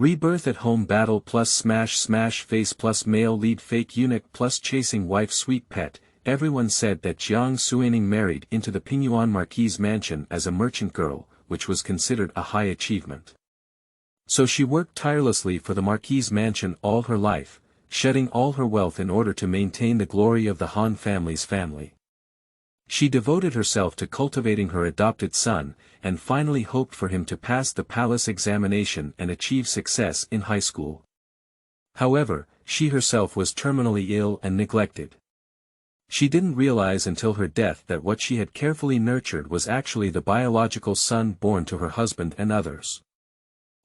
Rebirth at home battle plus smash smash face plus male lead fake eunuch plus chasing wife sweet pet. Everyone said that Jiang Suining married into the Pingyuan Marquis mansion as a merchant girl, which was considered a high achievement. So she worked tirelessly for the Marquis mansion all her life, shedding all her wealth in order to maintain the glory of the Han family's family. She devoted herself to cultivating her adopted son, and finally hoped for him to pass the palace examination and achieve success in high school. However, she herself was terminally ill and neglected. She didn't realize until her death that what she had carefully nurtured was actually the biological son born to her husband and others.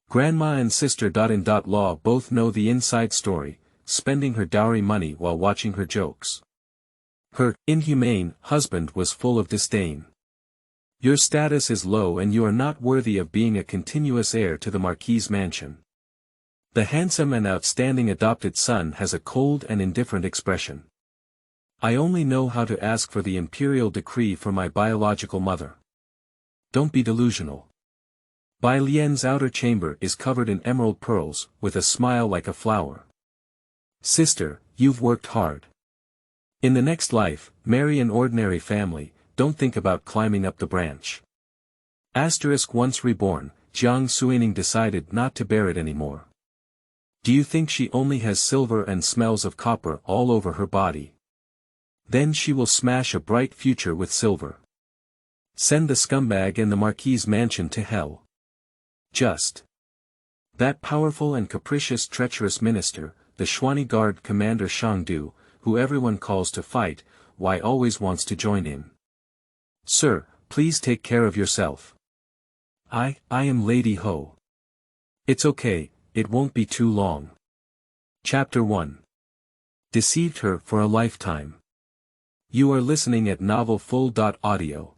Grandma and sister-in-law both know the inside story, spending her dowry money while watching her jokes. Her inhumane husband was full of disdain. Your status is low and you are not worthy of being a continuous heir to the Marquis mansion. The handsome and outstanding adopted son has a cold and indifferent expression. I only know how to ask for the imperial decree for my biological mother. Don't be delusional. Bai Lian's outer chamber is covered in emerald pearls, with a smile like a flower. Sister, you've worked hard. In the next life, marry an ordinary family, don't think about climbing up the branch. Once reborn, Jiang Suining decided not to bear it anymore. Do you think she only has silver and smells of copper all over her body? Then she will smash a bright future with silver. Send the scumbag and the Marquis mansion to hell. Just. That powerful and capricious treacherous minister, the Xuani Guard Commander Shangdu, who everyone calls to fight, why always wants to join in. Sir, please take care of yourself. I am Lady Ho. It's okay, it won't be too long. Chapter 1. Deceived her for a lifetime. You are listening at novelfull.audio.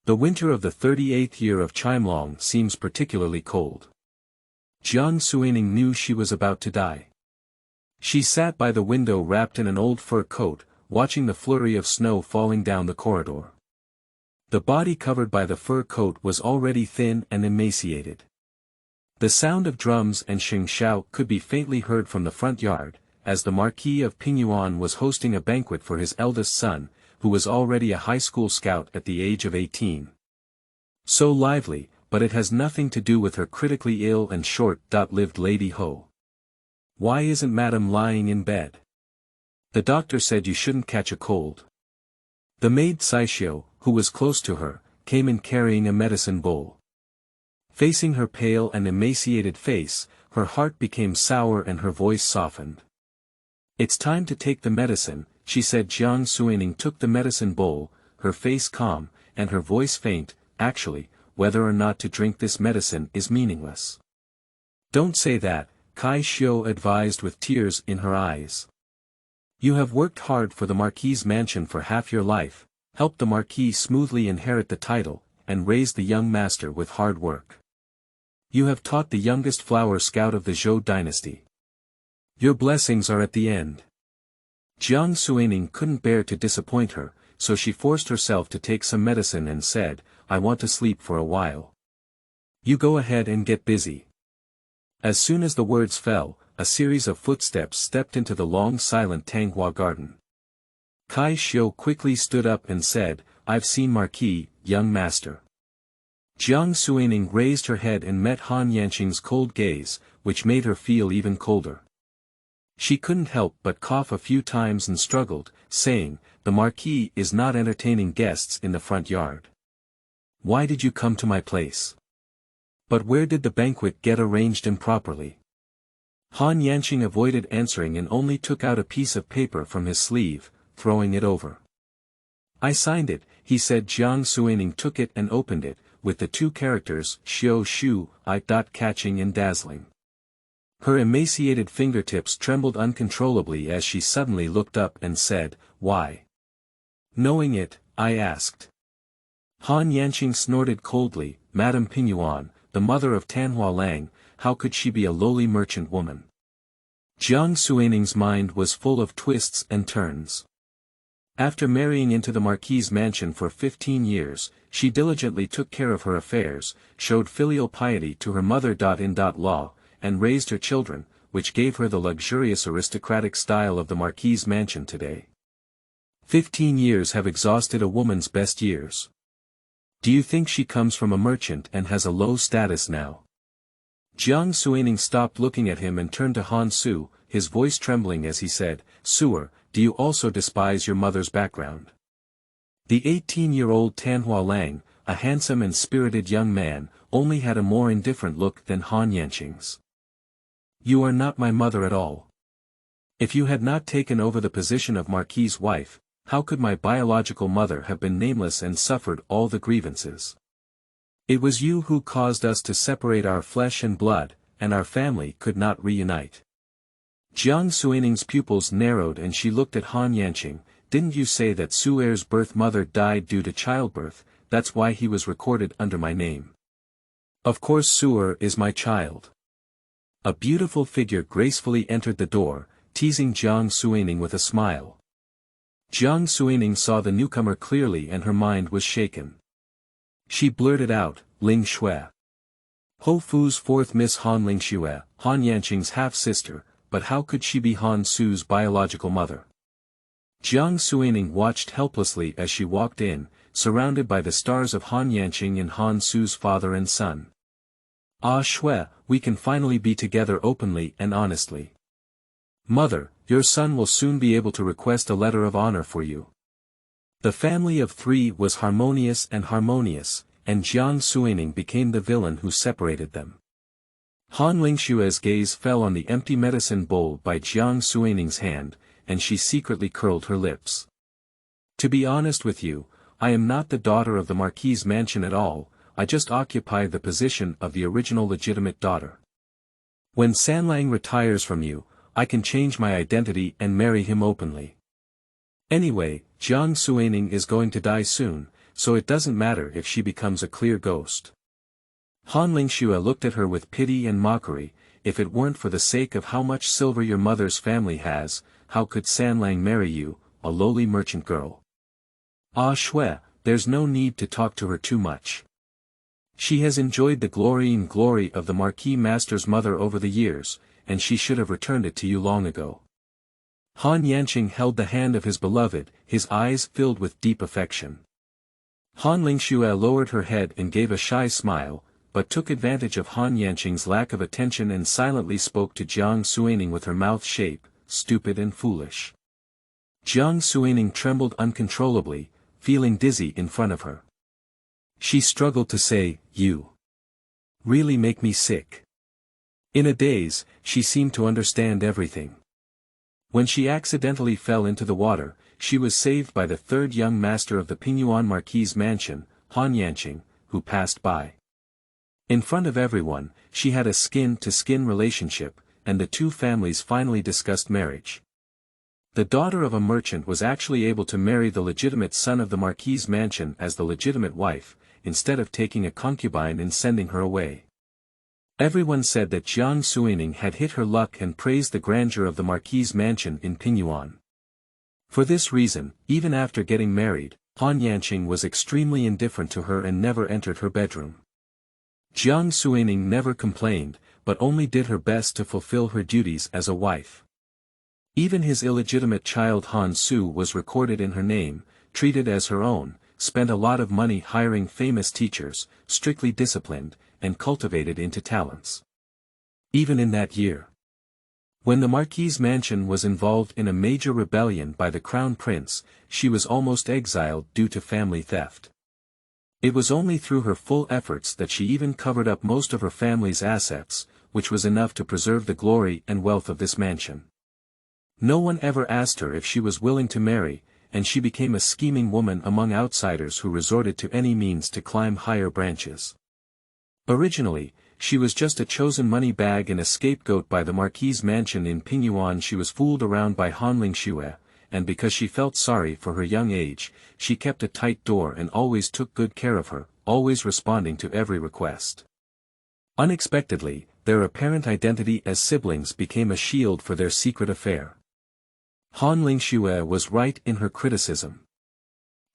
The winter of the 38th year of Chimelong seems particularly cold. Jiang Suining knew she was about to die. She sat by the window wrapped in an old fur coat, watching the flurry of snow falling down the corridor. The body covered by the fur coat was already thin and emaciated. The sound of drums and xingxiao could be faintly heard from the front yard, as the Marquis of Pingyuan was hosting a banquet for his eldest son, who was already a high school scout at the age of 18. So lively, but it has nothing to do with her critically ill and short-lived Lady Ho. Why isn't Madam lying in bed? The doctor said you shouldn't catch a cold. The maid Saishio, who was close to her, came in carrying a medicine bowl. Facing her pale and emaciated face, her heart became sour and her voice softened. It's time to take the medicine, she said. Jiang Suining took the medicine bowl, her face calm, and her voice faint. Actually, whether or not to drink this medicine is meaningless. Don't say that, Kai Xiu advised with tears in her eyes. You have worked hard for the Marquis mansion for half your life, helped the Marquis smoothly inherit the title, and raised the young master with hard work. You have taught the youngest flower scout of the Zhou dynasty. Your blessings are at the end. Jiang Suining couldn't bear to disappoint her, so she forced herself to take some medicine and said, I want to sleep for a while. You go ahead and get busy. As soon as the words fell, a series of footsteps stepped into the long silent Tanghua garden. Kai Xiu quickly stood up and said, I've seen Marquis, young master. Jiang Suining raised her head and met Han Yanqing's cold gaze, which made her feel even colder. She couldn't help but cough a few times and struggled, saying, the Marquis is not entertaining guests in the front yard. Why did you come to my place? But where did the banquet get arranged improperly? Han Yanqing avoided answering and only took out a piece of paper from his sleeve, throwing it over. I signed it, he said. Jiang Suining took it and opened it, with the two characters, Xiao Shu, I. Catching and dazzling. Her emaciated fingertips trembled uncontrollably as she suddenly looked up and said, Why? Knowing it, I asked. Han Yanqing snorted coldly, Madame Pingyuan, the mother of Tanhua Lang, how could she be a lowly merchant woman? Jiang Suining's mind was full of twists and turns. After marrying into the Marquis' mansion for 15 years, she diligently took care of her affairs, showed filial piety to her mother-in-law, and raised her children, which gave her the luxurious aristocratic style of the Marquis' mansion today. 15 years have exhausted a woman's best years. Do you think she comes from a merchant and has a low status now? Jiang Suining stopped looking at him and turned to Han Su, his voice trembling as he said, "Suer, do you also despise your mother's background?" The 18-year-old Tanhua Lang, a handsome and spirited young man, only had a more indifferent look than Han Yanqing's. "You are not my mother at all. If you had not taken over the position of Marquis' wife, how could my biological mother have been nameless and suffered all the grievances? It was you who caused us to separate our flesh and blood, and our family could not reunite." Jiang Suining's pupils narrowed and she looked at Han Yanqing. "Didn't you say that Suer's birth mother died due to childbirth? That's why he was recorded under my name." "Of course Suer is my child." A beautiful figure gracefully entered the door, teasing Jiang Suining with a smile. Jiang Suining saw the newcomer clearly and her mind was shaken. She blurted out, "Ling Xue." Ho Fu's fourth Miss Han Ling Xue, Han Yanqing's half-sister, but how could she be Han Su's biological mother? Jiang Suining watched helplessly as she walked in, surrounded by the stars of Han Yanqing and Han Su's father and son. "Ah Xue, we can finally be together openly and honestly. Mother, your son will soon be able to request a letter of honor for you." The family of three was harmonious, and Jiang Suining became the villain who separated them. Han Lingshue's gaze fell on the empty medicine bowl by Jiang Suining's hand, and she secretly curled her lips. "To be honest with you, I am not the daughter of the Marquis' mansion at all, I just occupy the position of the original legitimate daughter. When Sanlang retires from you, I can change my identity and marry him openly. Anyway, Jiang Suining is going to die soon, so it doesn't matter if she becomes a clear ghost." Han Lingxue looked at her with pity and mockery. "If it weren't for the sake of how much silver your mother's family has, how could Sanlang marry you, a lowly merchant girl?" "Ah Xue, there's no need to talk to her too much. She has enjoyed the glory of the Marquis Master's mother over the years, and she should have returned it to you long ago." Han Yanqing held the hand of his beloved, his eyes filled with deep affection. Han Lingxue lowered her head and gave a shy smile, but took advantage of Han Yanqing's lack of attention and silently spoke to Jiang Suining with her mouth shape, "Stupid and foolish." Jiang Suining trembled uncontrollably, feeling dizzy in front of her. She struggled to say, "You really make me sick." In a daze, she seemed to understand everything. When she accidentally fell into the water, she was saved by the third young master of the Pingyuan Marquis' mansion, Han Yanqing, who passed by. In front of everyone, she had a skin-to-skin relationship, and the two families finally discussed marriage. The daughter of a merchant was actually able to marry the legitimate son of the Marquis' mansion as the legitimate wife, instead of taking a concubine and sending her away. Everyone said that Jiang Suining had hit her luck and praised the grandeur of the Marquis' mansion in Pingyuan. For this reason, even after getting married, Han Yanqing was extremely indifferent to her and never entered her bedroom. Jiang Suining never complained, but only did her best to fulfill her duties as a wife. Even his illegitimate child Han Su was recorded in her name, treated as her own, spent a lot of money hiring famous teachers, strictly disciplined, and cultivated into talents. Even in that year, when the Marquis' mansion was involved in a major rebellion by the Crown Prince, she was almost exiled due to family theft. It was only through her full efforts that she even covered up most of her family's assets, which was enough to preserve the glory and wealth of this mansion. No one ever asked her if she was willing to marry, and she became a scheming woman among outsiders who resorted to any means to climb higher branches. Originally, she was just a chosen money bag and a scapegoat by the Marquis' mansion in Pingyuan. She was fooled around by Han Lingxue, and because she felt sorry for her young age, she kept a tight door and always took good care of her, always responding to every request. Unexpectedly, their apparent identity as siblings became a shield for their secret affair. Han Lingxue was right in her criticism.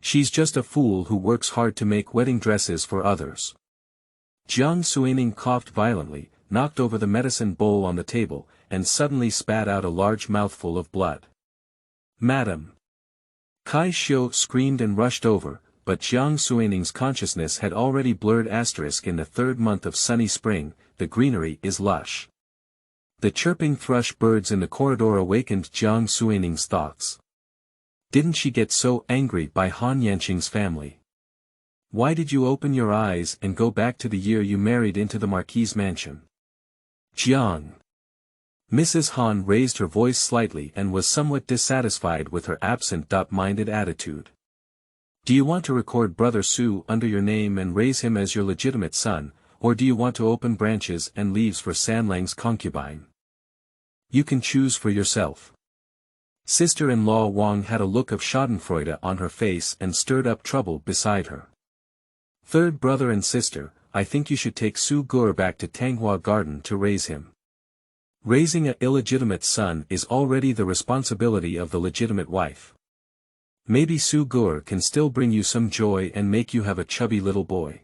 She's just a fool who works hard to make wedding dresses for others. Jiang Suining coughed violently, knocked over the medicine bowl on the table, and suddenly spat out a large mouthful of blood. "Madam!" Kai Xiu screamed and rushed over, but Jiang Suining's consciousness had already blurred. In the third month of sunny spring, the greenery is lush. The chirping thrush birds in the corridor awakened Jiang Suining's thoughts. Didn't she get so angry by Han Yanqing's family? Why did you open your eyes and go back to the year you married into the Marquis' mansion? Jiang. Mrs. Han raised her voice slightly and was somewhat dissatisfied with her absent-minded attitude. Do you want to record Brother Su under your name and raise him as your legitimate son, or do you want to open branches and leaves for Sanlang's concubine? You can choose for yourself. Sister-in-law Wang had a look of schadenfreude on her face and stirred up trouble beside her. Third brother and sister, I think you should take Su Gur back to Tanghua Garden to raise him. Raising an illegitimate son is already the responsibility of the legitimate wife. Maybe Su Gur can still bring you some joy and make you have a chubby little boy.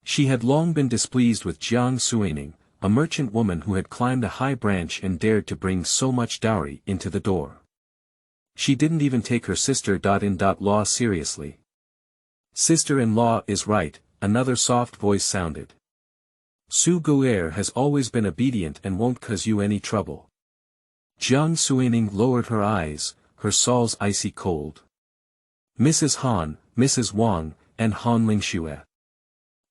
She had long been displeased with Jiang Suining, a merchant woman who had climbed a high branch and dared to bring so much dowry into the door. She didn't even take her sister-in-law seriously. Sister-in-law is right, another soft voice sounded. Su Guer has always been obedient and won't cause you any trouble. Jiang Suining lowered her eyes, her soul's icy cold. Mrs. Han, Mrs. Wang, and Han Lingxue.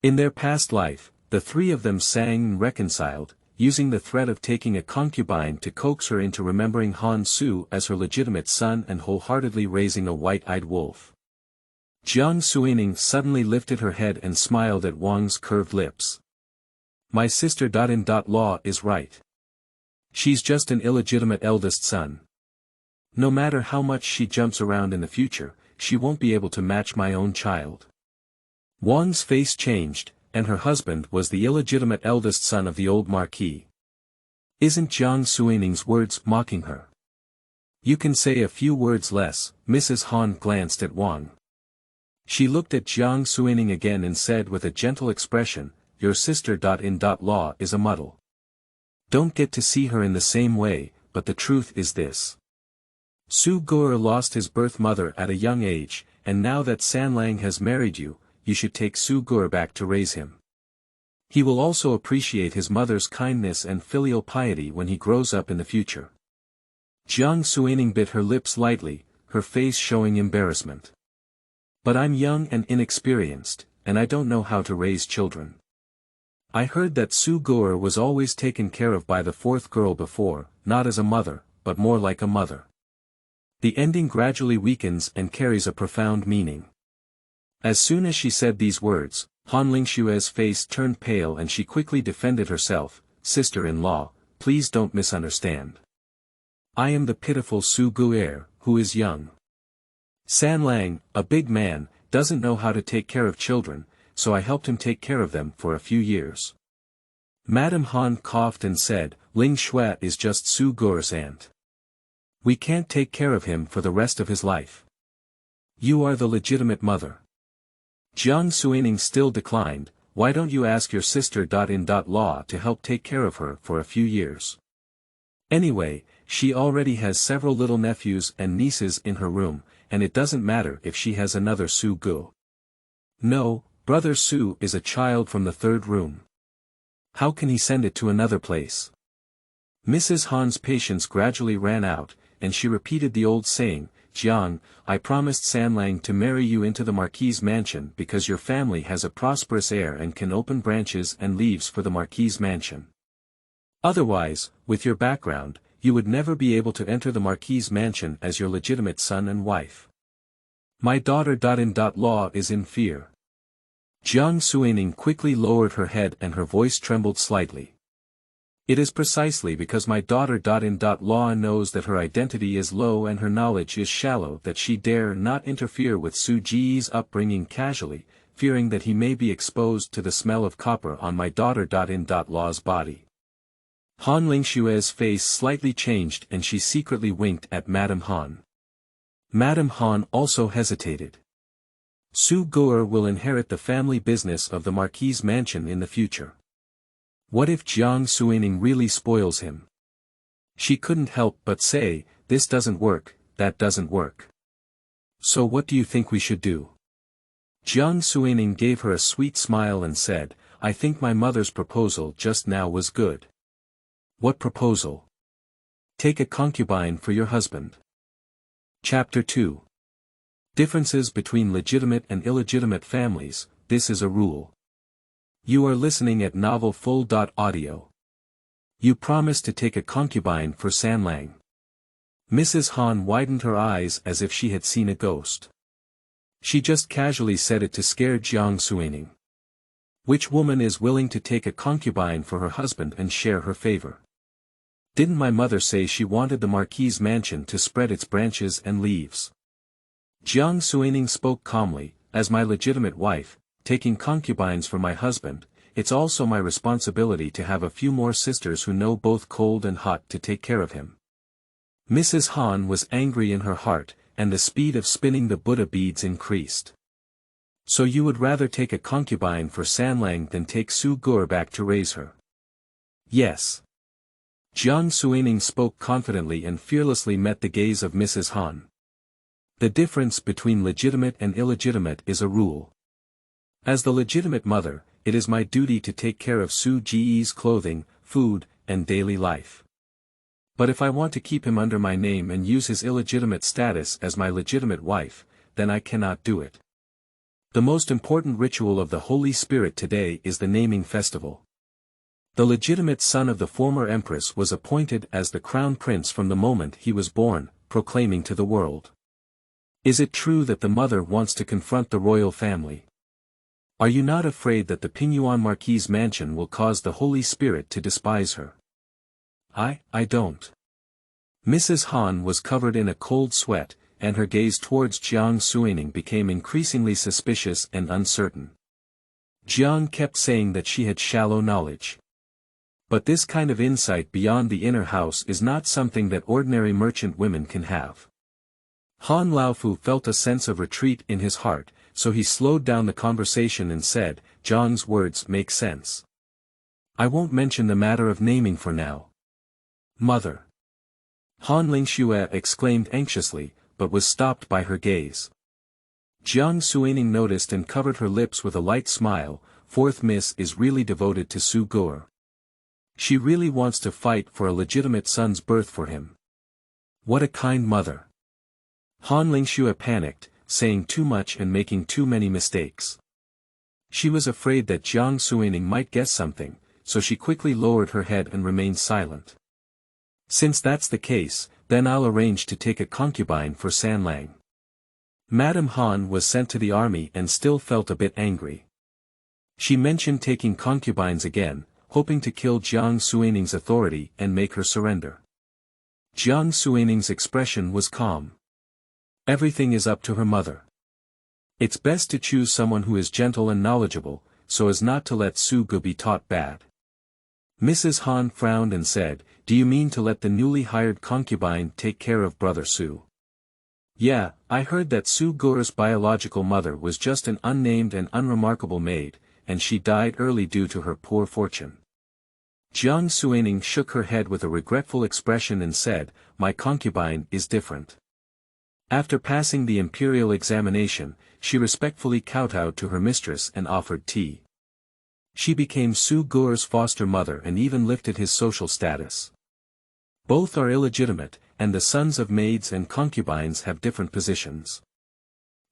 In their past life, the three of them sang and reconciled, using the threat of taking a concubine to coax her into remembering Han Su as her legitimate son and wholeheartedly raising a white-eyed wolf. Jiang Suining suddenly lifted her head and smiled at Wang's curved lips. My sister-in-law is right. She's just an illegitimate eldest son. No matter how much she jumps around in the future, she won't be able to match my own child. Wang's face changed, and her husband was the illegitimate eldest son of the old Marquis. Isn't Jiang Suining's words mocking her? You can say a few words less. Mrs. Han glanced at Wang. She looked at Jiang Suining again and said with a gentle expression, your sister-in-law is a muddle. Don't get to see her in the same way, but the truth is this. Su Gur lost his birth mother at a young age, and now that Sanlang has married you, you should take Su Gur back to raise him. He will also appreciate his mother's kindness and filial piety when he grows up in the future. Jiang Suining bit her lips lightly, her face showing embarrassment. But I'm young and inexperienced, and I don't know how to raise children. I heard that Su Gur was always taken care of by the fourth girl before, not as a mother, but more like a mother. The ending gradually weakens and carries a profound meaning. As soon as she said these words, Han Lingshue's face turned pale and she quickly defended herself, sister-in-law, please don't misunderstand. I am the pitiful Su Guer, who is young. Sanlang, a big man, doesn't know how to take care of children, so I helped him take care of them for a few years. Madame Han coughed and said, Ling Shui is just Su Guer's aunt. We can't take care of him for the rest of his life. You are the legitimate mother. Jiang Suining still declined, why don't you ask your sister-in-law to help take care of her for a few years? Anyway, she already has several little nephews and nieces in her room, and it doesn't matter if she has another Su Gu. No, Brother Su is a child from the third room. How can he send it to another place? Mrs. Han's patience gradually ran out, and she repeated the old saying, Jiang, I promised Sanlang to marry you into the Marquis' mansion because your family has a prosperous heir and can open branches and leaves for the Marquis' mansion. Otherwise, with your background, you would never be able to enter the Marquis' mansion as your legitimate son and wife. My daughter-in-law is in fear. Jiang Suining quickly lowered her head and her voice trembled slightly. It is precisely because my daughter-in-law knows that her identity is low and her knowledge is shallow that she dare not interfere with Su Ji's upbringing casually, fearing that he may be exposed to the smell of copper on my daughter-in-law's body. Han Lingshue's face slightly changed and she secretly winked at Madame Han. Madame Han also hesitated. Su Gur will inherit the family business of the Marquis' mansion in the future. What if Jiang Suining really spoils him? She couldn't help but say, this doesn't work, that doesn't work. So what do you think we should do? Jiang Suining gave her a sweet smile and said, I think my mother's proposal just now was good. What proposal? Take a concubine for your husband. Chapter 2. Differences between legitimate and illegitimate families, this is a rule. You are listening at novelfull.audio. You promised to take a concubine for Sanlang. Mrs. Han widened her eyes as if she had seen a ghost. She just casually said it to scare Jiang Suining. Which woman is willing to take a concubine for her husband and share her favor? Didn't my mother say she wanted the Marquis' mansion to spread its branches and leaves? Jiang Suining spoke calmly, as my legitimate wife, taking concubines for my husband, it's also my responsibility to have a few more sisters who know both cold and hot to take care of him. Mrs. Han was angry in her heart, and the speed of spinning the Buddha beads increased. So you would rather take a concubine for Sanlang than take Su Gur back to raise her? Yes. Jiang Suining spoke confidently and fearlessly met the gaze of Mrs. Han. The difference between legitimate and illegitimate is a rule. As the legitimate mother, it is my duty to take care of Su Ge's clothing, food, and daily life. But if I want to keep him under my name and use his illegitimate status as my legitimate wife, then I cannot do it. The most important ritual of the Holy Spirit today is the naming festival. The legitimate son of the former empress was appointed as the crown prince from the moment he was born, proclaiming to the world. Is it true that the mother wants to confront the royal family? Are you not afraid that the Pingyuan Marquis' mansion will cause the Holy Spirit to despise her? I don't. Mrs. Han was covered in a cold sweat, and her gaze towards Jiang Suining became increasingly suspicious and uncertain. Jiang kept saying that she had shallow knowledge. But this kind of insight beyond the inner house is not something that ordinary merchant women can have. Han Laofu felt a sense of retreat in his heart, so he slowed down the conversation and said, Jiang's words make sense. I won't mention the matter of naming for now. Mother. Han Lingxue exclaimed anxiously, but was stopped by her gaze. Jiang Suining noticed and covered her lips with a light smile. Fourth Miss is really devoted to Su Gur. She really wants to fight for a legitimate son's birth for him. What a kind mother. Han Lingxue panicked, saying too much and making too many mistakes. She was afraid that Jiang Suining might guess something, so she quickly lowered her head and remained silent. Since that's the case, then I'll arrange to take a concubine for Sanlang. Madame Han was sent to the army and still felt a bit angry. She mentioned taking concubines again, hoping to kill Jiang Suining's authority and make her surrender. Jiang Suining's expression was calm. Everything is up to her mother. It's best to choose someone who is gentle and knowledgeable, so as not to let Su Gu be taught bad. Mrs. Han frowned and said, do you mean to let the newly hired concubine take care of Brother Su? Yeah, I heard that Su Gur's biological mother was just an unnamed and unremarkable maid, and she died early due to her poor fortune. Jiang Suining shook her head with a regretful expression and said, my concubine is different. After passing the imperial examination, she respectfully kowtowed to her mistress and offered tea. She became Su Gur's foster mother and even lifted his social status. Both are illegitimate, and the sons of maids and concubines have different positions.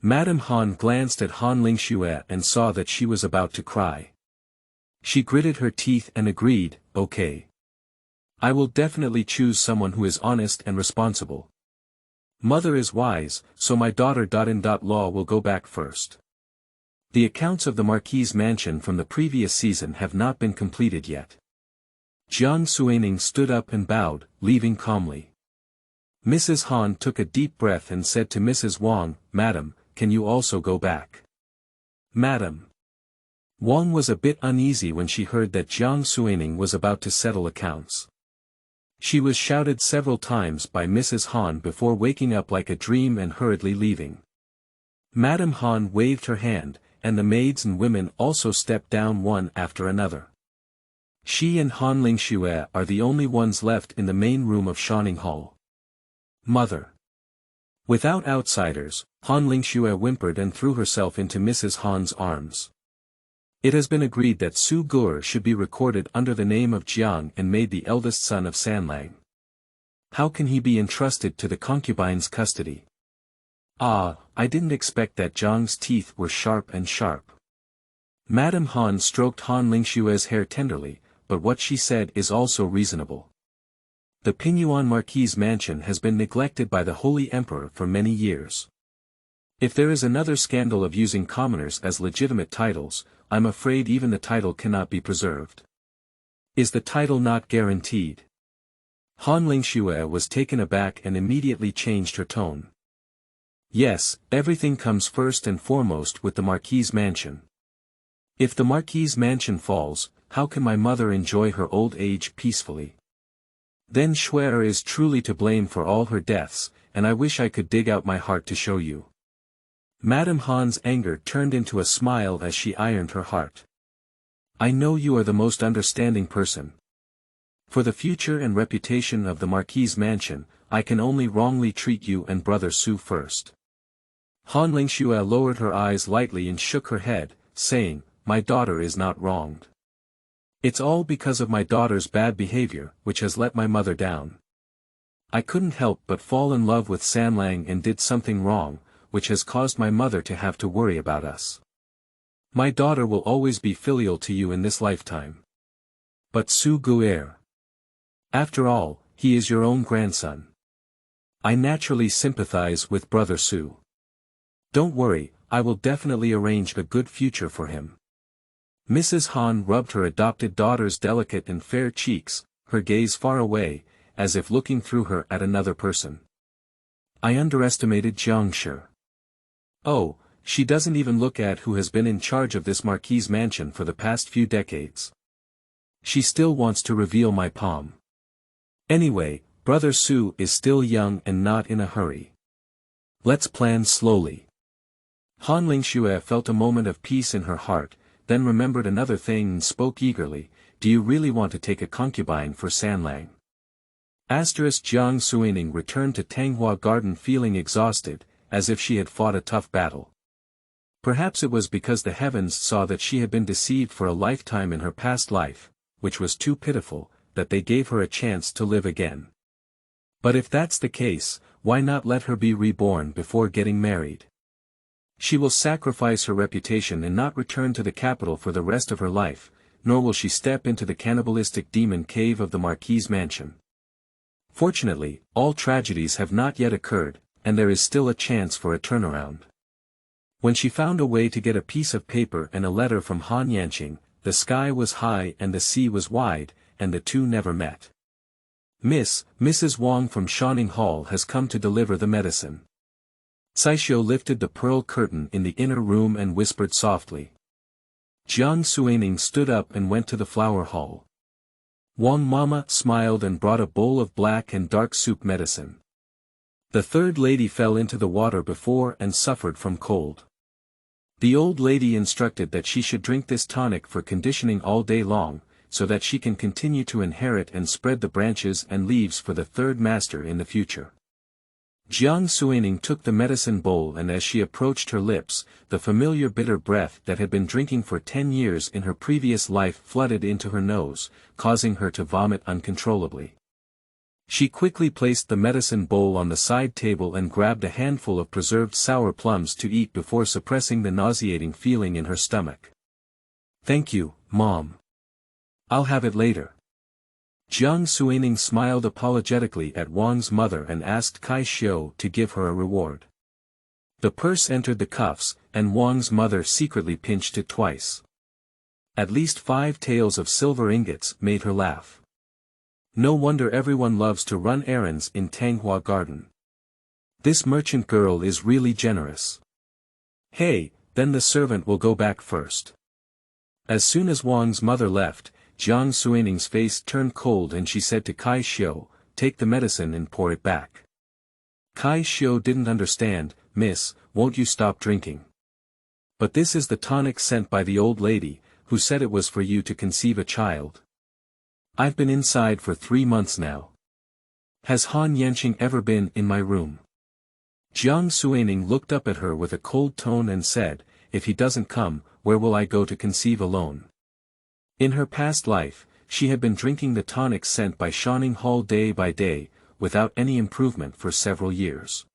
Madame Han glanced at Han Lingxue and saw that she was about to cry. She gritted her teeth and agreed, okay. I will definitely choose someone who is honest and responsible. Mother is wise, so my daughter.in.law will go back first. The accounts of the Marquis' mansion from the previous season have not been completed yet. Jiang Suining stood up and bowed, leaving calmly. Mrs. Han took a deep breath and said to Mrs. Wang, Madam, can you also go back? Madam. Wang was a bit uneasy when she heard that Jiang Suining was about to settle accounts. She was shouted several times by Mrs. Han before waking up like a dream and hurriedly leaving. Madame Han waved her hand, and the maids and women also stepped down one after another. She and Han Lingxue are the only ones left in the main room of Shining Hall. Mother. Without outsiders, Han Lingxue whimpered and threw herself into Mrs. Han's arms. It has been agreed that Su Gur should be recorded under the name of Jiang and made the eldest son of Sanlang. How can he be entrusted to the concubine's custody? Ah, I didn't expect that Jiang's teeth were sharp and sharp. Madame Han stroked Han Lingxue's hair tenderly, but what she said is also reasonable. The Pingyuan Marquis' mansion has been neglected by the Holy Emperor for many years. If there is another scandal of using commoners as legitimate titles, I'm afraid even the title cannot be preserved. Is the title not guaranteed? Han Lingxue was taken aback and immediately changed her tone. Yes, everything comes first and foremost with the Marquis' mansion. If the Marquis' mansion falls, how can my mother enjoy her old age peacefully? Then Xuer is truly to blame for all her deaths, and I wish I could dig out my heart to show you. Madame Han's anger turned into a smile as she ironed her heart. I know you are the most understanding person. For the future and reputation of the Marquis' mansion, I can only wrongly treat you and brother Su first. Han Lingxue lowered her eyes lightly and shook her head, saying, My daughter is not wronged. It's all because of my daughter's bad behavior, which has let my mother down. I couldn't help but fall in love with Sanlang and did something wrong, which has caused my mother to have to worry about us. My daughter will always be filial to you in this lifetime. But Su Guer. After all, he is your own grandson. I naturally sympathize with brother Su. Don't worry, I will definitely arrange a good future for him. Mrs. Han rubbed her adopted daughter's delicate and fair cheeks, her gaze far away, as if looking through her at another person. I underestimated Jiang. Oh, she doesn't even look at who has been in charge of this Marquis' mansion for the past few decades. She still wants to reveal my palm. Anyway, brother Su is still young and not in a hurry. Let's plan slowly. Han Lingxue felt a moment of peace in her heart, then remembered another thing and spoke eagerly, Do you really want to take a concubine for Sanlang? Jiang Suining returned to Tanghua Garden feeling exhausted, as if she had fought a tough battle. Perhaps it was because the heavens saw that she had been deceived for a lifetime in her past life, which was too pitiful, that they gave her a chance to live again. But if that's the case, why not let her be reborn before getting married? She will sacrifice her reputation and not return to the capital for the rest of her life, nor will she step into the cannibalistic demon cave of the Marquis' mansion. Fortunately, all tragedies have not yet occurred, and there is still a chance for a turnaround. When she found a way to get a piece of paper and a letter from Han Yanqing, the sky was high and the sea was wide, and the two never met. Mrs. Wang from Shining Hall has come to deliver the medicine. Saishio lifted the pearl curtain in the inner room and whispered softly. Jiang Suining stood up and went to the flower hall. Wang Mama smiled and brought a bowl of black and dark soup medicine. The third lady fell into the water before and suffered from cold. The old lady instructed that she should drink this tonic for conditioning all day long, so that she can continue to inherit and spread the branches and leaves for the third master in the future. Jiang Suining took the medicine bowl and as she approached her lips, the familiar bitter breath that had been drinking for 10 years in her previous life flooded into her nose, causing her to vomit uncontrollably. She quickly placed the medicine bowl on the side table and grabbed a handful of preserved sour plums to eat before suppressing the nauseating feeling in her stomach. Thank you, Mom. I'll have it later. Jiang Suining smiled apologetically at Wang's mother and asked Kai Xiu to give her a reward. The purse entered the cuffs, and Wang's mother secretly pinched it twice. At least 5 taels of silver ingots made her laugh. No wonder everyone loves to run errands in Tanghua Garden. This merchant girl is really generous. Hey, then the servant will go back first. As soon as Wang's mother left, Jiang Suining's face turned cold and she said to Kai Xiu, take the medicine and pour it back. Kai Xiu didn't understand, Miss, won't you stop drinking? But this is the tonic sent by the old lady, who said it was for you to conceive a child. I've been inside for 3 months now. Has Han Yanqing ever been in my room? Jiang Suining looked up at her with a cold tone and said, if he doesn't come, where will I go to conceive alone? In her past life, she had been drinking the tonics sent by Shanning Hall day by day, without any improvement for several years.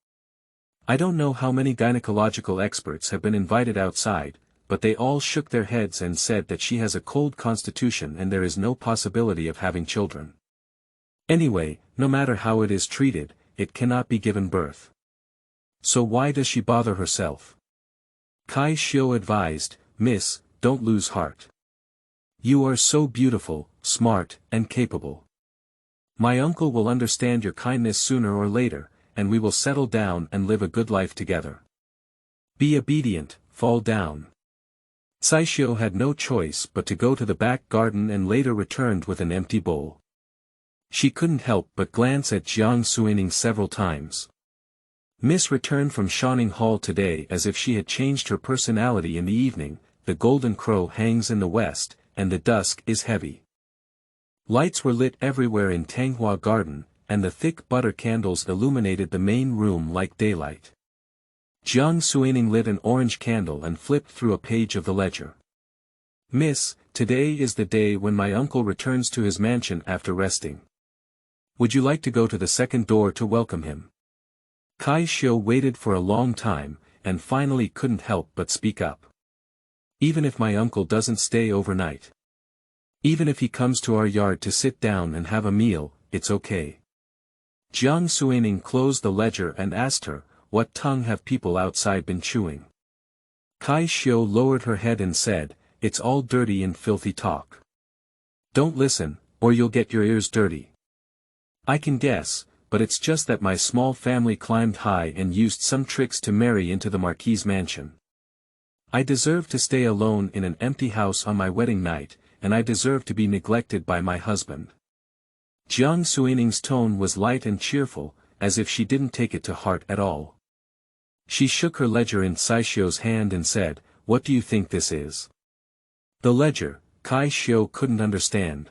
I don't know how many gynecological experts have been invited outside, but they all shook their heads and said that she has a cold constitution and there is no possibility of having children. Anyway, no matter how it is treated, it cannot be given birth. So why does she bother herself? Kai Xiu advised, Miss, don't lose heart. You are so beautiful, smart, and capable. My uncle will understand your kindness sooner or later, and we will settle down and live a good life together. Be obedient, fall down. Cai Xiu had no choice but to go to the back garden and later returned with an empty bowl. She couldn't help but glance at Jiang Suining several times. Miss returned from Shanning Hall today as if she had changed her personality in the evening. The golden crow hangs in the west, and the dusk is heavy. Lights were lit everywhere in Tanghua Garden, and the thick butter candles illuminated the main room like daylight. Jiang Suining lit an orange candle and flipped through a page of the ledger. Miss, today is the day when my uncle returns to his mansion after resting. Would you like to go to the second door to welcome him? Kai Xiu waited for a long time, and finally couldn't help but speak up. Even if my uncle doesn't stay overnight. Even if he comes to our yard to sit down and have a meal, it's okay. Jiang Suining closed the ledger and asked her, what tongue have people outside been chewing? Kai Xiu lowered her head and said, it's all dirty and filthy talk. Don't listen, or you'll get your ears dirty. I can guess, but it's just that my small family climbed high and used some tricks to marry into the Marquis' mansion. I deserve to stay alone in an empty house on my wedding night, and I deserve to be neglected by my husband. Jiang Suining's tone was light and cheerful, as if she didn't take it to heart at all. She shook her ledger in Cai Xiu's hand and said, what do you think this is? The ledger, Kai Xiu couldn't understand.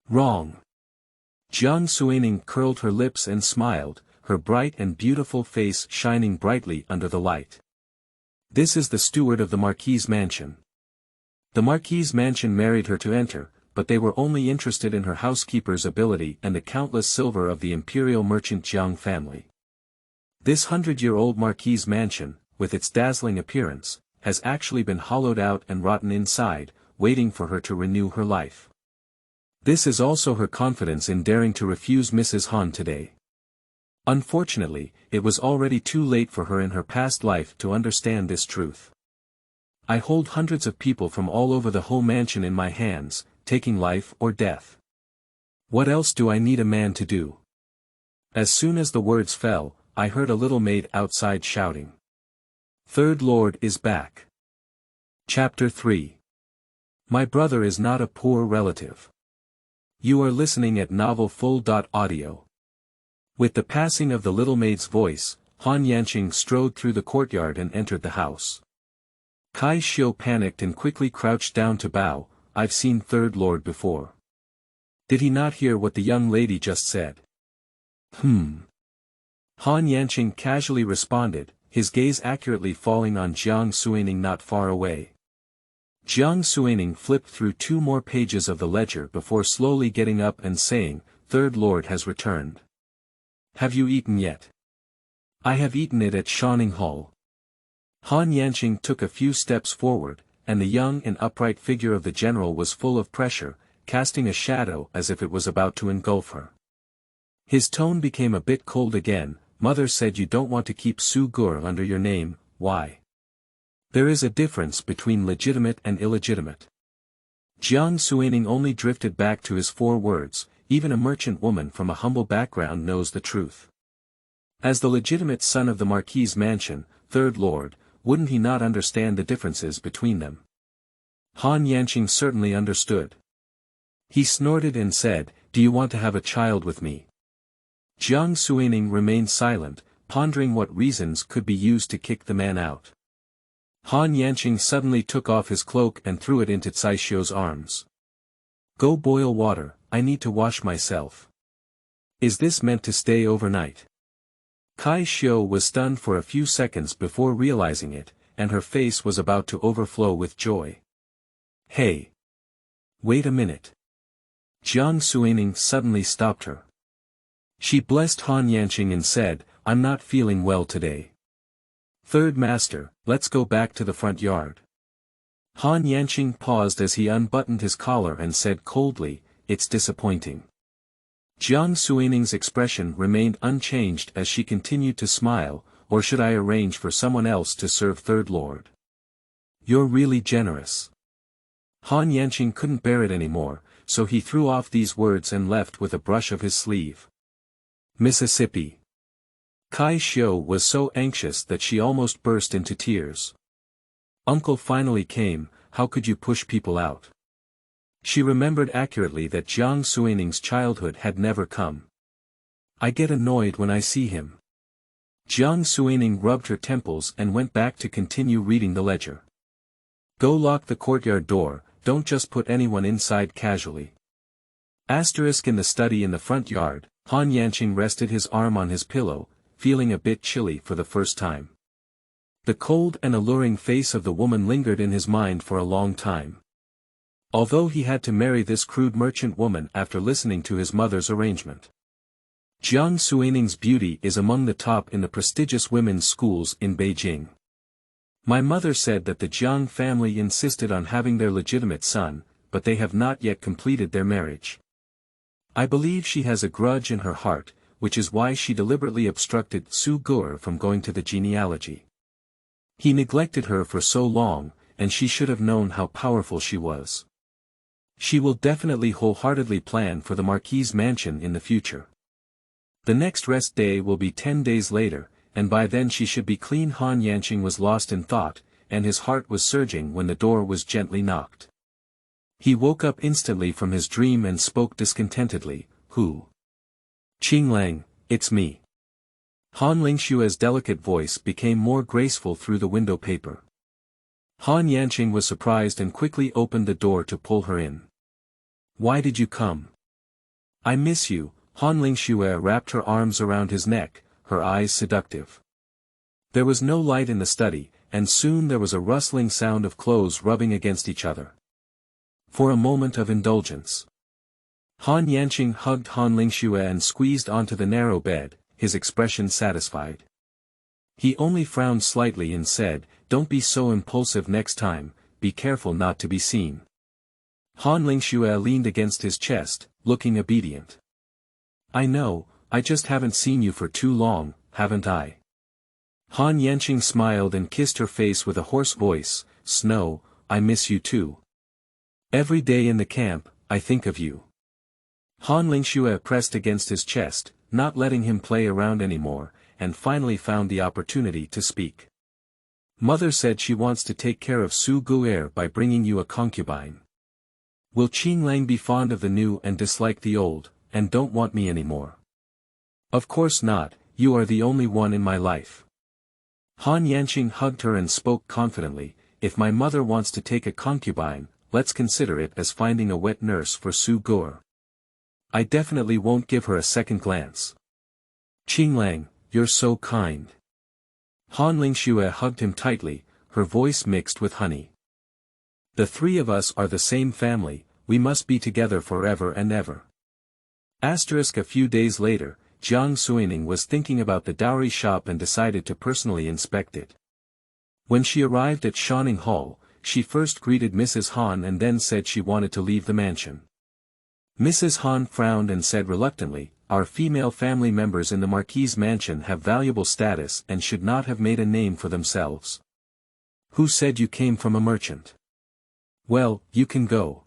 Wrong. Jiang Suining curled her lips and smiled, her bright and beautiful face shining brightly under the light. This is the steward of the Marquis' mansion. The Marquis' mansion married her to enter, but they were only interested in her housekeeper's ability and the countless silver of the imperial merchant Jiang family. This 100-year-old Marquis' mansion, with its dazzling appearance, has actually been hollowed out and rotten inside, waiting for her to renew her life. This is also her confidence in daring to refuse Mrs. Han today. Unfortunately, it was already too late for her in her past life to understand this truth. I hold hundreds of people from all over the whole mansion in my hands, taking life or death. What else do I need a man to do? As soon as the words fell, I heard a little maid outside shouting. Third Lord is back. Chapter 3. My brother is not a poor relative. You are listening at novelfull.audio. With the passing of the little maid's voice, Han Yanqing strode through the courtyard and entered the house. Kai Xiu panicked and quickly crouched down to bow. I've seen Third Lord before. Did he not hear what the young lady just said? Han Yanqing casually responded, his gaze accurately falling on Jiang Suining not far away. Jiang Suining flipped through 2 more pages of the ledger before slowly getting up and saying, Third Lord has returned. Have you eaten yet? I have eaten it at Shanning Hall. Han Yanqing took a few steps forward, and the young and upright figure of the general was full of pressure, casting a shadow as if it was about to engulf her. His tone became a bit cold again. Mother said you don't want to keep Su Gur under your name, why? There is a difference between legitimate and illegitimate. Jiang Suining only drifted back to his 4 words, even a merchant woman from a humble background knows the truth. As the legitimate son of the Marquis' mansion, Third Lord, wouldn't he not understand the differences between them? Han Yanqing certainly understood. He snorted and said, do you want to have a child with me? Jiang Suining remained silent, pondering what reasons could be used to kick the man out. Han Yanqing suddenly took off his cloak and threw it into Cai Xiu's arms. Go boil water, I need to wash myself. Is this meant to stay overnight? Kai Xiu was stunned for a few seconds before realizing it, and her face was about to overflow with joy. Hey! Wait a minute. Jiang Suining suddenly stopped her. She blessed Han Yanqing and said, I'm not feeling well today. Third Master, let's go back to the front yard. Han Yanqing paused as he unbuttoned his collar and said coldly, it's disappointing. Jiang Suining's expression remained unchanged as she continued to smile, or should I arrange for someone else to serve Third Lord? You're really generous. Han Yanqing couldn't bear it anymore, so he threw off these words and left with a brush of his sleeve. Mississippi. Kai Xiu was so anxious that she almost burst into tears. Uncle finally came, how could you push people out? She remembered accurately that Jiang Suining's childhood had never come. I get annoyed when I see him. Jiang Suining rubbed her temples and went back to continue reading the ledger. Go lock the courtyard door, don't just put anyone inside casually. Asterisk in the study in the front yard, Han Yanqing rested his arm on his pillow, feeling a bit chilly for the first time. The cold and alluring face of the woman lingered in his mind for a long time. Although he had to marry this crude merchant woman after listening to his mother's arrangement. Jiang Suining's beauty is among the top in the prestigious women's schools in Beijing. My mother said that the Jiang family insisted on having their legitimate son, but they have not yet completed their marriage. I believe she has a grudge in her heart, which is why she deliberately obstructed Su Gur from going to the genealogy. He neglected her for so long, and she should have known how powerful she was. She will definitely wholeheartedly plan for the Marquis' mansion in the future. The next rest day will be 10 days later, and by then she should be clean. Han Yanqing was lost in thought, and his heart was surging when the door was gently knocked. He woke up instantly from his dream and spoke discontentedly, Who? Qinglang, it's me. Han Lingshue's delicate voice became more graceful through the window paper. Han Yanqing was surprised and quickly opened the door to pull her in. Why did you come? I miss you. Han Lingxue wrapped her arms around his neck, her eyes seductive. There was no light in the study, and soon there was a rustling sound of clothes rubbing against each other. For a moment of indulgence. Han Yanqing hugged Han Lingxue and squeezed onto the narrow bed, his expression satisfied. He only frowned slightly and said, Don't be so impulsive next time, be careful not to be seen. Han Lingxue leaned against his chest, looking obedient. I know, I just haven't seen you for too long, haven't I? Han Yanqing smiled and kissed her face with a hoarse voice, Snow, I miss you too. Every day in the camp, I think of you. Han Lingxue pressed against his chest, not letting him play around anymore, and finally found the opportunity to speak. Mother said she wants to take care of Su Guer by bringing you a concubine. Will Qinglang be fond of the new and dislike the old, and don't want me anymore? Of course not, you are the only one in my life. Han Yanqing hugged her and spoke confidently, If my mother wants to take a concubine, let's consider it as finding a wet nurse for Su Gur. I definitely won't give her a second glance. Qinglang, you're so kind. Han Lingxue hugged him tightly, her voice mixed with honey. The three of us are the same family, we must be together forever and ever. Asterisk a few days later, Jiang Suining was thinking about the dowry shop and decided to personally inspect it. When she arrived at Shanning Hall, she first greeted Mrs. Han and then said she wanted to leave the mansion. Mrs. Han frowned and said reluctantly, Our female family members in the Marquis' mansion have valuable status and should not have made a name for themselves. Who said you came from a merchant? Well, you can go.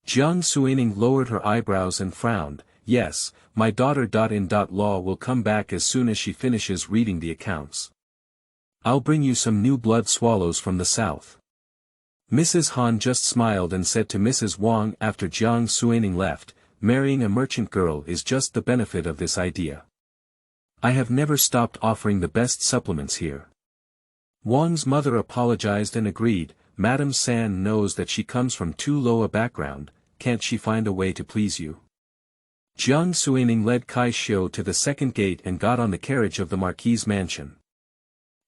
Jiang Suining lowered her eyebrows and frowned, Yes, my daughter.in.law will come back as soon as she finishes reading the accounts. I'll bring you some new blood swallows from the south. Mrs. Han just smiled and said to Mrs. Wang after Jiang Suining left, Marrying a merchant girl is just the benefit of this idea. I have never stopped offering the best supplements here. Wang's mother apologized and agreed, Madame San knows that she comes from too low a background, can't she find a way to please you? Jiang Suining led Kai Xiu to the second gate and got on the carriage of the Marquis' mansion.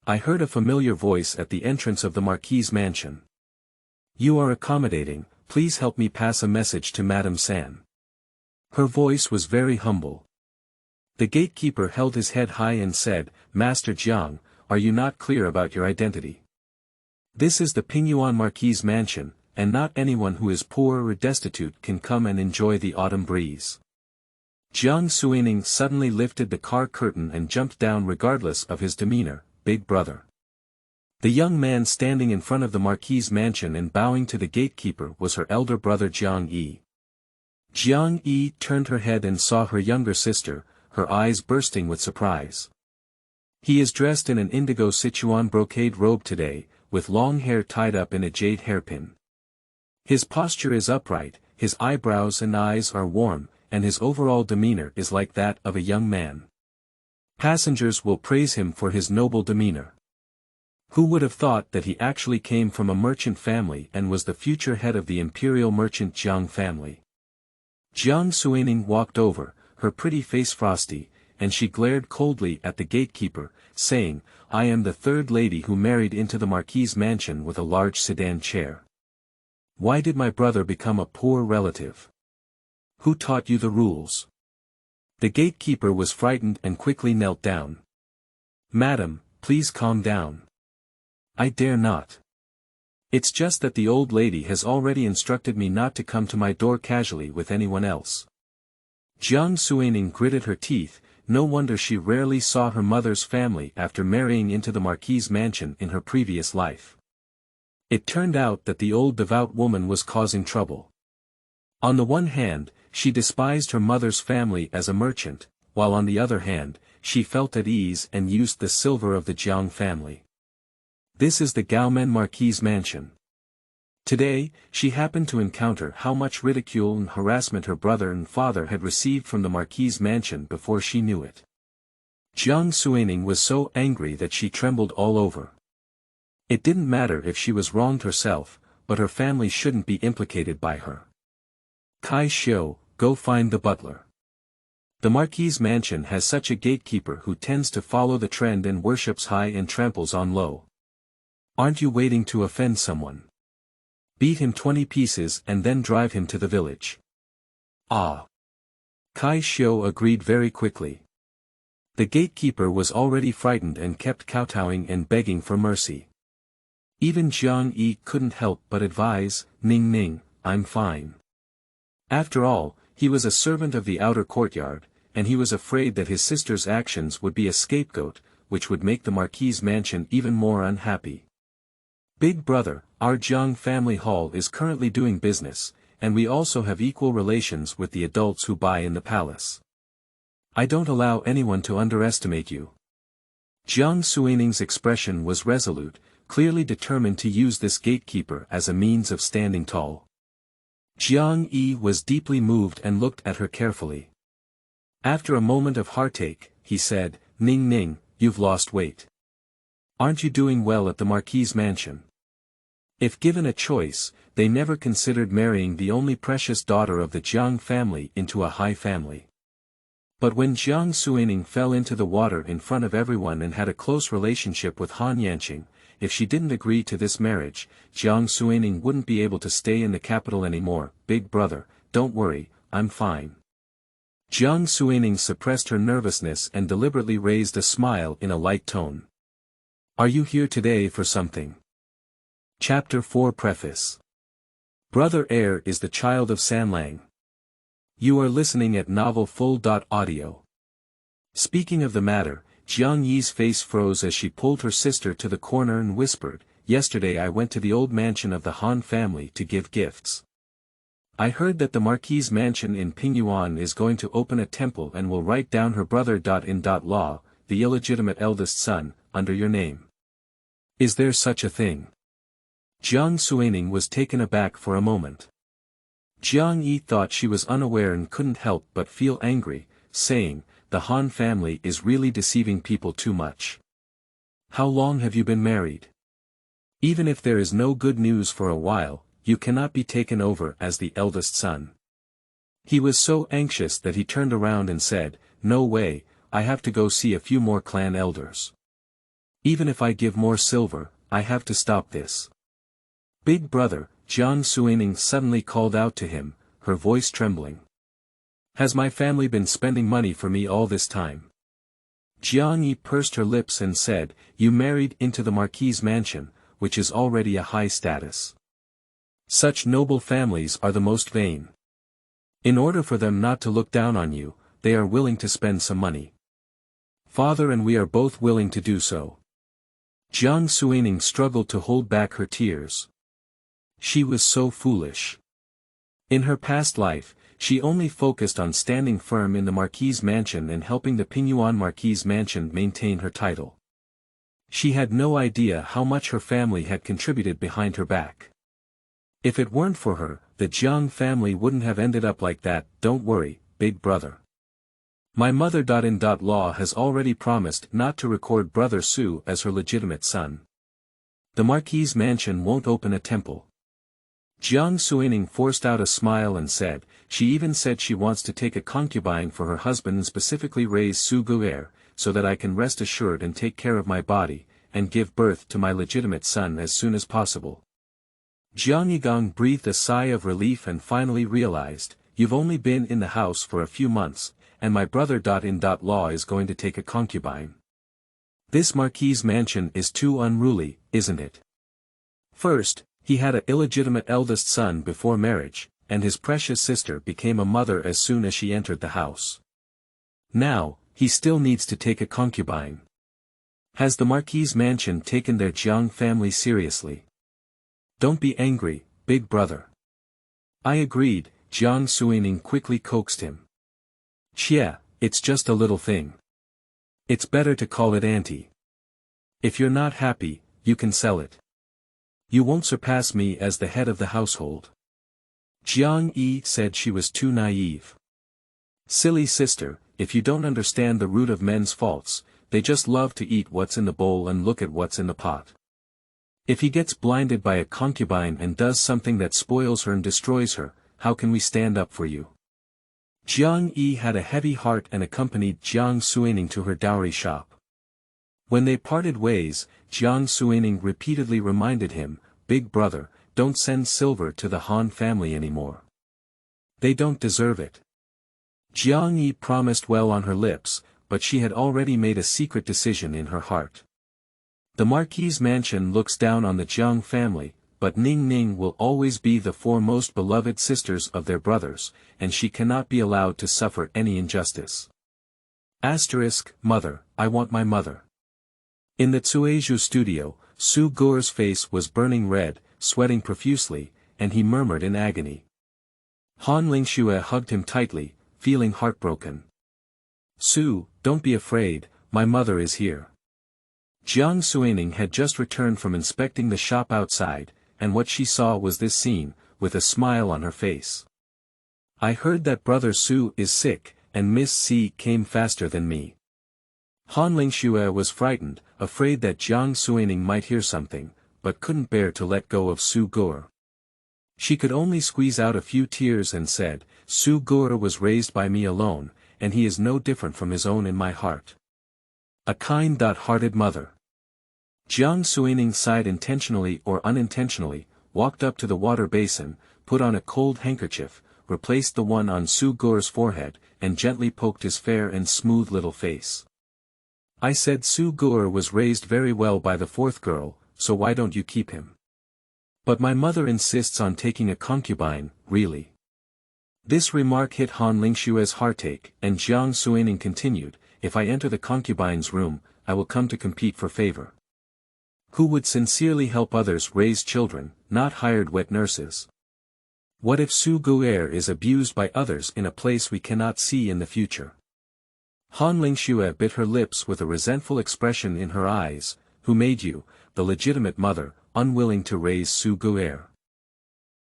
I heard a familiar voice at the entrance of the Marquis' mansion. You are accommodating, please help me pass a message to Madame San. Her voice was very humble. The gatekeeper held his head high and said, Master Jiang, are you not clear about your identity? This is the Pingyuan Marquis' mansion, and not anyone who is poor or destitute can come and enjoy the autumn breeze. Jiang Suining suddenly lifted the car curtain and jumped down regardless of his demeanor, Big Brother. The young man standing in front of the Marquis' mansion and bowing to the gatekeeper was her elder brother Jiang Yi. Jiang Yi turned her head and saw her younger sister, her eyes bursting with surprise. He is dressed in an indigo Sichuan brocade robe today, with long hair tied up in a jade hairpin. His posture is upright, his eyebrows and eyes are warm, and his overall demeanor is like that of a young man. Passengers will praise him for his noble demeanor. Who would have thought that he actually came from a merchant family and was the future head of the imperial merchant Jiang family? Jiang Suining walked over, her pretty face frosty, and she glared coldly at the gatekeeper, saying, I am the third lady who married into the Marquis' mansion with a large sedan chair. Why did my brother become a poor relative? Who taught you the rules? The gatekeeper was frightened and quickly knelt down. Madam, please calm down. I dare not. It's just that the old lady has already instructed me not to come to my door casually with anyone else. Jiang Suining gritted her teeth, no wonder she rarely saw her mother's family after marrying into the Marquis' mansion in her previous life. It turned out that the old devout woman was causing trouble. On the one hand, she despised her mother's family as a merchant, while on the other hand, she felt at ease and used the silver of the Jiang family. This is the Gaomen Marquis' mansion. Today, she happened to encounter how much ridicule and harassment her brother and father had received from the Marquis' mansion before she knew it. Jiang Suining was so angry that she trembled all over. It didn't matter if she was wronged herself, but her family shouldn't be implicated by her. Kai Xiu, go find the butler. The Marquis' mansion has such a gatekeeper who tends to follow the trend and worships high and tramples on low. Aren't you waiting to offend someone? Beat him 20 pieces and then drive him to the village. Ah. Kai Xiu agreed very quickly. The gatekeeper was already frightened and kept kowtowing and begging for mercy. Even Jiang Yi couldn't help but advise, Ning Ning, I'm fine. After all, he was a servant of the outer courtyard, and he was afraid that his sister's actions would be a scapegoat, which would make the Marquis' mansion even more unhappy. Big brother, our Jiang family hall is currently doing business, and we also have equal relations with the adults who buy in the palace. I don't allow anyone to underestimate you. Jiang Suining's expression was resolute, clearly determined to use this gatekeeper as a means of standing tall. Jiang Yi was deeply moved and looked at her carefully. After a moment of heartache, he said, Ning Ning, you've lost weight. Aren't you doing well at the Marquis' mansion? If given a choice, they never considered marrying the only precious daughter of the Jiang family into a high family. But when Jiang Suining fell into the water in front of everyone and had a close relationship with Han Yanqing, if she didn't agree to this marriage, Jiang Suining wouldn't be able to stay in the capital anymore. Big brother, don't worry, I'm fine. Jiang Suining suppressed her nervousness and deliberately raised a smile in a light tone. Are you here today for something? Chapter 4 Preface. Brother Heir is the child of Sanlang. You are listening at novelfull.audio. Speaking of the matter, Jiang Yi's face froze as she pulled her sister to the corner and whispered, Yesterday I went to the old mansion of the Han family to give gifts. I heard that the Marquis' mansion in Pingyuan is going to open a temple and will write down her brother.in.law, the illegitimate eldest son, under your name. Is there such a thing? Jiang Suining was taken aback for a moment. Jiang Yi thought she was unaware and couldn't help but feel angry, saying, The Han family is really deceiving people too much. How long have you been married? Even if there is no good news for a while, you cannot be taken over as the eldest son. He was so anxious that he turned around and said, no way, I have to go see a few more clan elders. Even if I give more silver, I have to stop this. Big brother, Jiang Suining suddenly called out to him, her voice trembling. Has my family been spending money for me all this time? Jiang Yi pursed her lips and said, you married into the Marquis' mansion, which is already a high status. Such noble families are the most vain. In order for them not to look down on you, they are willing to spend some money. Father and we are both willing to do so. Jiang Suining struggled to hold back her tears. She was so foolish. In her past life, she only focused on standing firm in the Marquis' mansion and helping the Pingyuan Marquis' mansion maintain her title. She had no idea how much her family had contributed behind her back. If it weren't for her, the Jiang family wouldn't have ended up like that. Don't worry, big brother. My mother-in-law has already promised not to record brother Su as her legitimate son. The Marquis' mansion won't open a temple. Jiang Suining forced out a smile and said, she even said she wants to take a concubine for her husband and specifically raise Su Gu'er, so that I can rest assured and take care of my body, and give birth to my legitimate son as soon as possible. Jiang Yigang breathed a sigh of relief and finally realized, you've only been in the house for a few months, and my brother-in-law is going to take a concubine. This Marquis' mansion is too unruly, isn't it? First, he had an illegitimate eldest son before marriage, and his precious sister became a mother as soon as she entered the house. Now, he still needs to take a concubine. Has the Marquis' mansion taken their Jiang family seriously? Don't be angry, big brother. I agreed, Jiang Suining quickly coaxed him. Chia, it's just a little thing. It's better to call it auntie. If you're not happy, you can sell it. You won't surpass me as the head of the household. Jiang Yi said she was too naive. Silly sister, if you don't understand the root of men's faults, they just love to eat what's in the bowl and look at what's in the pot. If he gets blinded by a concubine and does something that spoils her and destroys her, how can we stand up for you? Jiang Yi had a heavy heart and accompanied Jiang Suining to her dowry shop. When they parted ways, Jiang Suining repeatedly reminded him, big brother, don't send silver to the Han family anymore. They don't deserve it. Jiang Yi promised well on her lips, but she had already made a secret decision in her heart. The Marquis' mansion looks down on the Jiang family, but Ning Ning will always be the foremost beloved sisters of their brothers, and she cannot be allowed to suffer any injustice. Mother, I want my mother. In the Tsueju studio, Su Gu'er's face was burning red, sweating profusely, and he murmured in agony. Han Lingxue hugged him tightly, feeling heartbroken. Su, don't be afraid, my mother is here. Jiang Suining had just returned from inspecting the shop outside, and what she saw was this scene, with a smile on her face. I heard that brother Su is sick, and Miss C came faster than me. Han Lingxue was frightened, afraid that Jiang Suining might hear something, but couldn't bear to let go of Su Gu'er. She could only squeeze out a few tears and said, Su Gu'er was raised by me alone, and he is no different from his own in my heart. A kind-hearted mother. Jiang Suining sighed intentionally or unintentionally, walked up to the water basin, put on a cold handkerchief, replaced the one on Su Gu'er's forehead, and gently poked his fair and smooth little face. I said Su Gu'er was raised very well by the fourth girl, so why don't you keep him? But my mother insists on taking a concubine, really. This remark hit Han Lingxue's heartache, and Jiang Suining continued, if I enter the concubine's room, I will come to compete for favor. Who would sincerely help others raise children, not hired wet nurses? What if Su Gu'er is abused by others in a place we cannot see in the future? Han Lingxue bit her lips with a resentful expression in her eyes. Who made you, the legitimate mother, unwilling to raise Su Gu'er?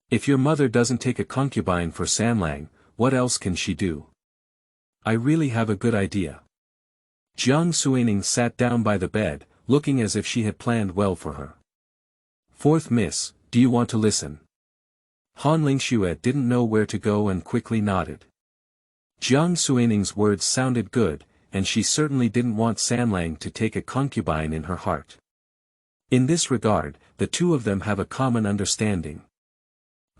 If your mother doesn't take a concubine for Sanlang, what else can she do? I really have a good idea. Jiang Suining sat down by the bed, looking as if she had planned well for her. Fourth miss, do you want to listen? Han Lingxue didn't know where to go and quickly nodded. Jiang Suining's words sounded good, and she certainly didn't want Sanlang to take a concubine in her heart. In this regard, the two of them have a common understanding.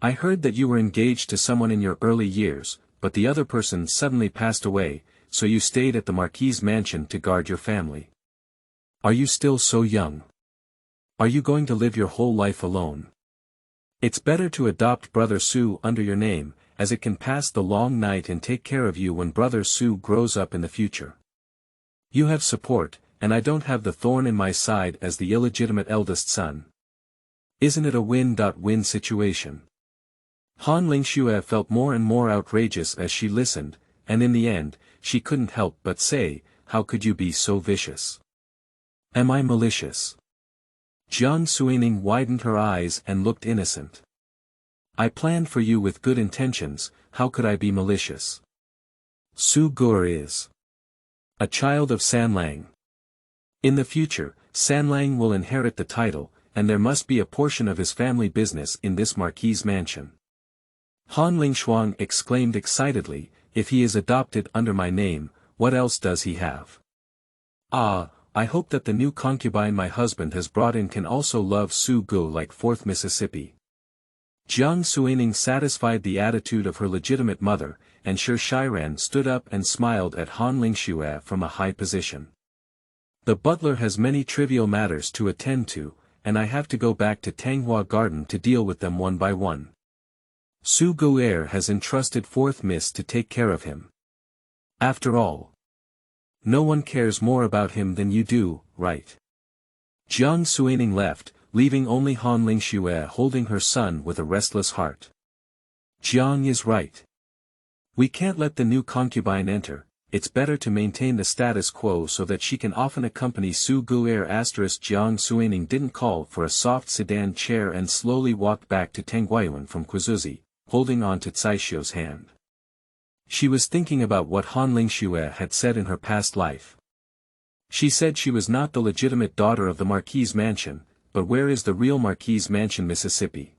I heard that you were engaged to someone in your early years, but the other person suddenly passed away, so you stayed at the Marquis' mansion to guard your family. Are you still so young? Are you going to live your whole life alone? It's better to adopt Brother Su under your name, as it can pass the long night and take care of you when Brother Su grows up in the future. You have support, and I don't have the thorn in my side as the illegitimate eldest son. Isn't it a win-win situation? Han Lingxue felt more and more outrageous as she listened, and in the end, she couldn't help but say, how could you be so vicious? Am I malicious? Jiang Suining widened her eyes and looked innocent. I planned for you with good intentions, how could I be malicious? Su Gur is a child of Sanlang. In the future, Sanlang will inherit the title, and there must be a portion of his family business in this Marquis' mansion. Han Lingshuang exclaimed excitedly, if he is adopted under my name, what else does he have? Ah, I hope that the new concubine my husband has brought in can also love Su Gu like 4th Mississippi. Jiang Suining satisfied the attitude of her legitimate mother, and Shi Shiran stood up and smiled at Han Lingxue from a high position. The butler has many trivial matters to attend to, and I have to go back to Tanghua Garden to deal with them one by one. Su Guer has entrusted 4th Miss to take care of him. After all, no one cares more about him than you do, right? Jiang Suining left, leaving only Han Lingxue holding her son with a restless heart. Jiang is right. We can't let the new concubine enter, it's better to maintain the status quo so that she can often accompany Su Guer. Jiang Suining didn't call for a soft sedan chair and slowly walked back to Tanghuayuan from Quizuzi, holding on to Caixio's hand. She was thinking about what Han Lingxue had said in her past life. She said she was not the legitimate daughter of the Marquis' mansion, but where is the real Marquis' mansion, Mississippi?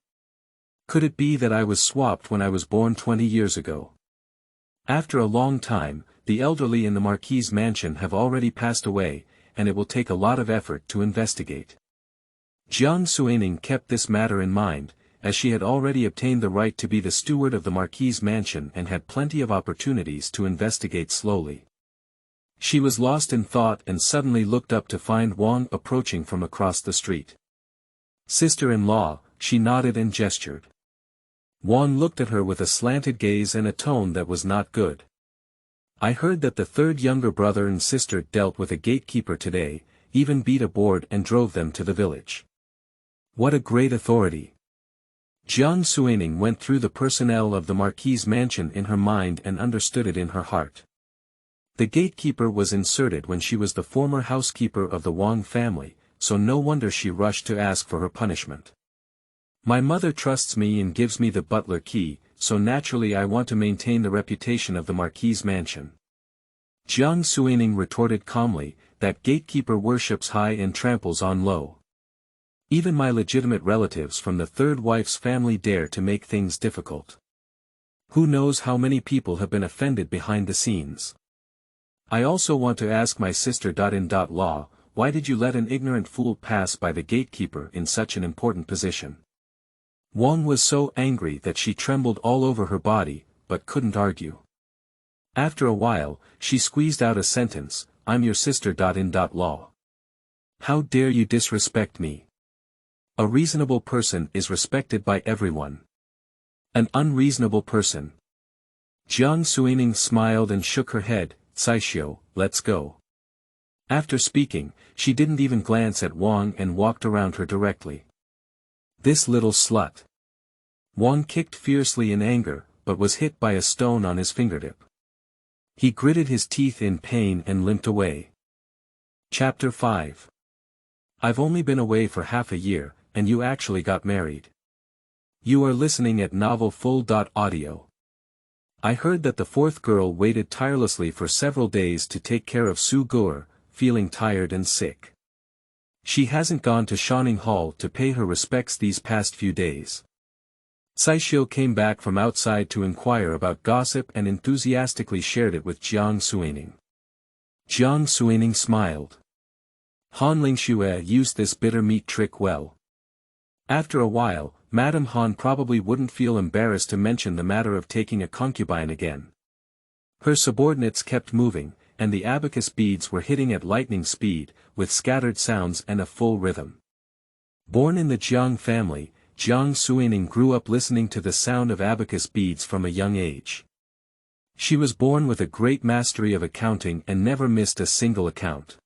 Could it be that I was swapped when I was born 20 years ago? After a long time, the elderly in the Marquis' mansion have already passed away, and it will take a lot of effort to investigate. Jiang Suining kept this matter in mind, as she had already obtained the right to be the steward of the Marquis' mansion and had plenty of opportunities to investigate slowly. She was lost in thought and suddenly looked up to find Wang approaching from across the street. Sister-in-law, she nodded and gestured. Wang looked at her with a slanted gaze and a tone that was not good. I heard that the third younger brother and sister dealt with a gatekeeper today, even beat a board and drove them to the village. What a great authority! Jiang Suining went through the personnel of the Marquis' mansion in her mind and understood it in her heart. The gatekeeper was inserted when she was the former housekeeper of the Wang family, so no wonder she rushed to ask for her punishment. My mother trusts me and gives me the butler key, so naturally I want to maintain the reputation of the Marquis' mansion. Jiang Suining retorted calmly, that gatekeeper worships high and tramples on low. Even my legitimate relatives from the third wife's family dare to make things difficult. Who knows how many people have been offended behind the scenes. I also want to ask my sister-in-law, why did you let an ignorant fool pass by the gatekeeper in such an important position? Wang was so angry that she trembled all over her body, but couldn't argue. After a while, she squeezed out a sentence, I'm your sister-in-law. How dare you disrespect me? A reasonable person is respected by everyone. An unreasonable person. Jiang Suining smiled and shook her head, Caixio, let's go. After speaking, she didn't even glance at Wang and walked around her directly. This little slut. Wang kicked fiercely in anger, but was hit by a stone on his fingertip. He gritted his teeth in pain and limped away. Chapter 5. I've only been away for half a year, and you actually got married. You are listening at novelfull.audio. I heard that the fourth girl waited tirelessly for several days to take care of Su Gur, feeling tired and sick. She hasn't gone to Shining Hall to pay her respects these past few days. Saishio came back from outside to inquire about gossip and enthusiastically shared it with Jiang Suining. Jiang Suining smiled. Han Lingxue used this bitter meat trick well. After a while, Madame Han probably wouldn't feel embarrassed to mention the matter of taking a concubine again. Her subordinates kept moving, and the abacus beads were hitting at lightning speed, with scattered sounds and a full rhythm. Born in the Jiang family, Jiang Suining grew up listening to the sound of abacus beads from a young age. She was born with a great mastery of accounting and never missed a single account.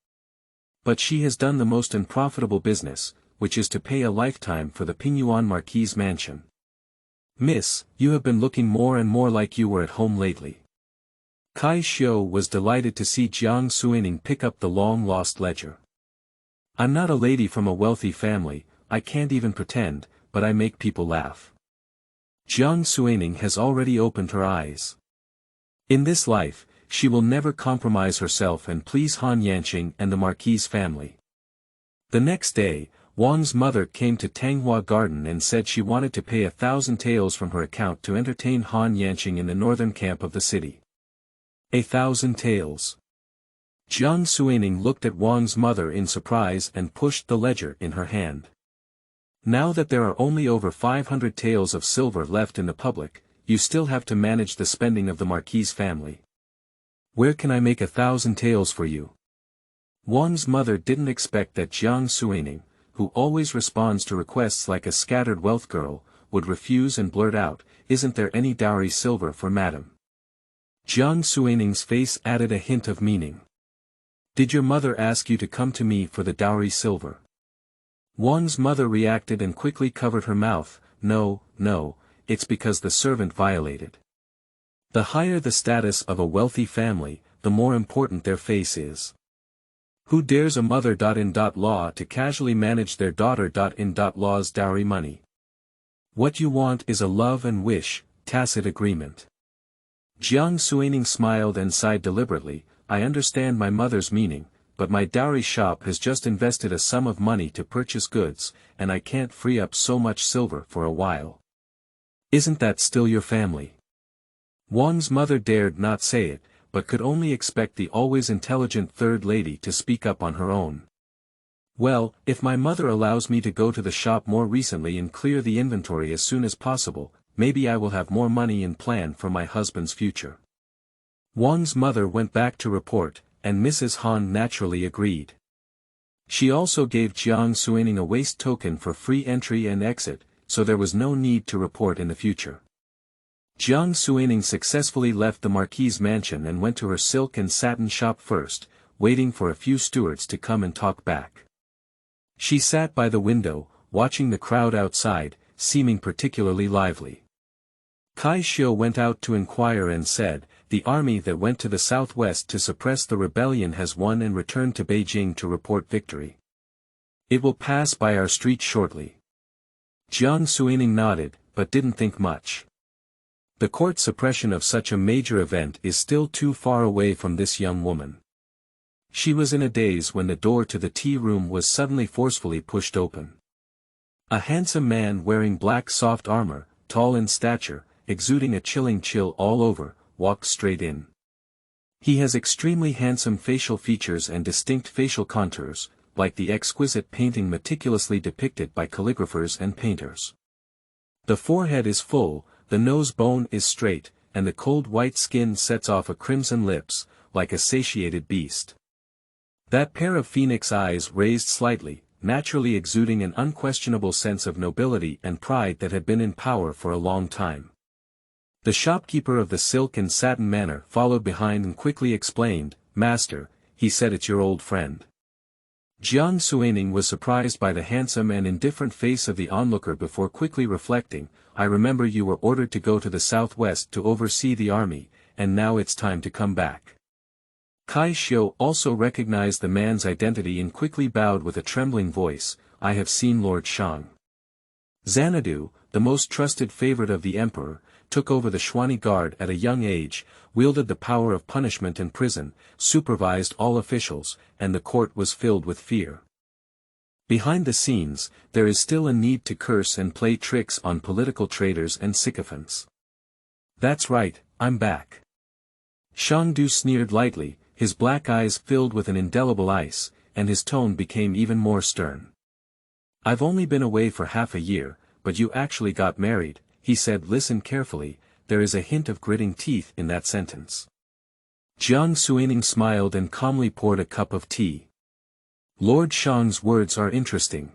But she has done the most unprofitable business, which is to pay a lifetime for the Pingyuan Marquis mansion. Miss, you have been looking more and more like you were at home lately. Kai Xiu was delighted to see Jiang Suining pick up the long-lost ledger. I'm not a lady from a wealthy family, I can't even pretend, but I make people laugh. Jiang Suining has already opened her eyes. In this life, she will never compromise herself and please Han Yanqing and the Marquis family. The next day, Wang's mother came to Tanghua Garden and said she wanted to pay 1,000 taels from her account to entertain Han Yanqing in the northern camp of the city. 1,000 taels. Jiang Suining looked at Wang's mother in surprise and pushed the ledger in her hand. Now that there are only over 500 taels of silver left in the public, you still have to manage the spending of the Marquis family. Where can I make 1,000 taels for you? Wang's mother didn't expect that Jiang Suining, who always responds to requests like a scattered wealth girl, would refuse and blurt out, "Isn't there any dowry silver for madam?" Jiang Suining's face added a hint of meaning. Did your mother ask you to come to me for the dowry silver? Wang's mother reacted and quickly covered her mouth. No, it's because the servant violated. The higher the status of a wealthy family, the more important their face is. Who dares a mother.in.law to casually manage their daughter.in.law's dowry money? What you want is a love and wish, tacit agreement. Jiang Suining smiled and sighed deliberately. I understand my mother's meaning, but my dowry shop has just invested a sum of money to purchase goods, and I can't free up so much silver for a while. Isn't that still your family? Wang's mother dared not say it, but could only expect the always intelligent third lady to speak up on her own. Well, if my mother allows me to go to the shop more recently and clear the inventory as soon as possible, maybe I will have more money in plan for my husband's future. Wang's mother went back to report, and Mrs. Han naturally agreed. She also gave Jiang Suining a waste token for free entry and exit, so there was no need to report in the future. Jiang Suining successfully left the Marquis' mansion and went to her silk and satin shop first, waiting for a few stewards to come and talk back. She sat by the window, watching the crowd outside, seeming particularly lively. Kai Xiu went out to inquire and said, the army that went to the southwest to suppress the rebellion has won and returned to Beijing to report victory. It will pass by our street shortly. Jiang Suining nodded, but didn't think much. The court suppression of such a major event is still too far away from this young woman. She was in a daze when the door to the tea room was suddenly forcefully pushed open. A handsome man wearing black soft armor, tall in stature, exuding a chilling chill all over, walked straight in. He has extremely handsome facial features and distinct facial contours, like the exquisite painting meticulously depicted by calligraphers and painters. The forehead is full, the nose bone is straight, and the cold white skin sets off a crimson lips, like a satiated beast. That pair of phoenix eyes raised slightly, naturally exuding an unquestionable sense of nobility and pride that had been in power for a long time. The shopkeeper of the silk and satin manor followed behind and quickly explained, "Master," he said, "it's your old friend." Jiang Suining was surprised by the handsome and indifferent face of the onlooker before quickly reflecting, "I remember you were ordered to go to the southwest to oversee the army, and now it's time to come back." Kai Xiu also recognized the man's identity and quickly bowed with a trembling voice, "I have seen Lord Shang." Xanadu, the most trusted favorite of the emperor, took over the Xuani Guard at a young age, wielded the power of punishment and prison, supervised all officials, and the court was filled with fear. Behind the scenes, there is still a need to curse and play tricks on political traitors and sycophants. That's right, I'm back. Shangdu sneered lightly, his black eyes filled with an indelible ice, and his tone became even more stern. I've only been away for half a year, but you actually got married, he said. Listen carefully, there is a hint of gritting teeth in that sentence. Jiang Suining smiled and calmly poured a cup of tea. Lord Shang's words are interesting.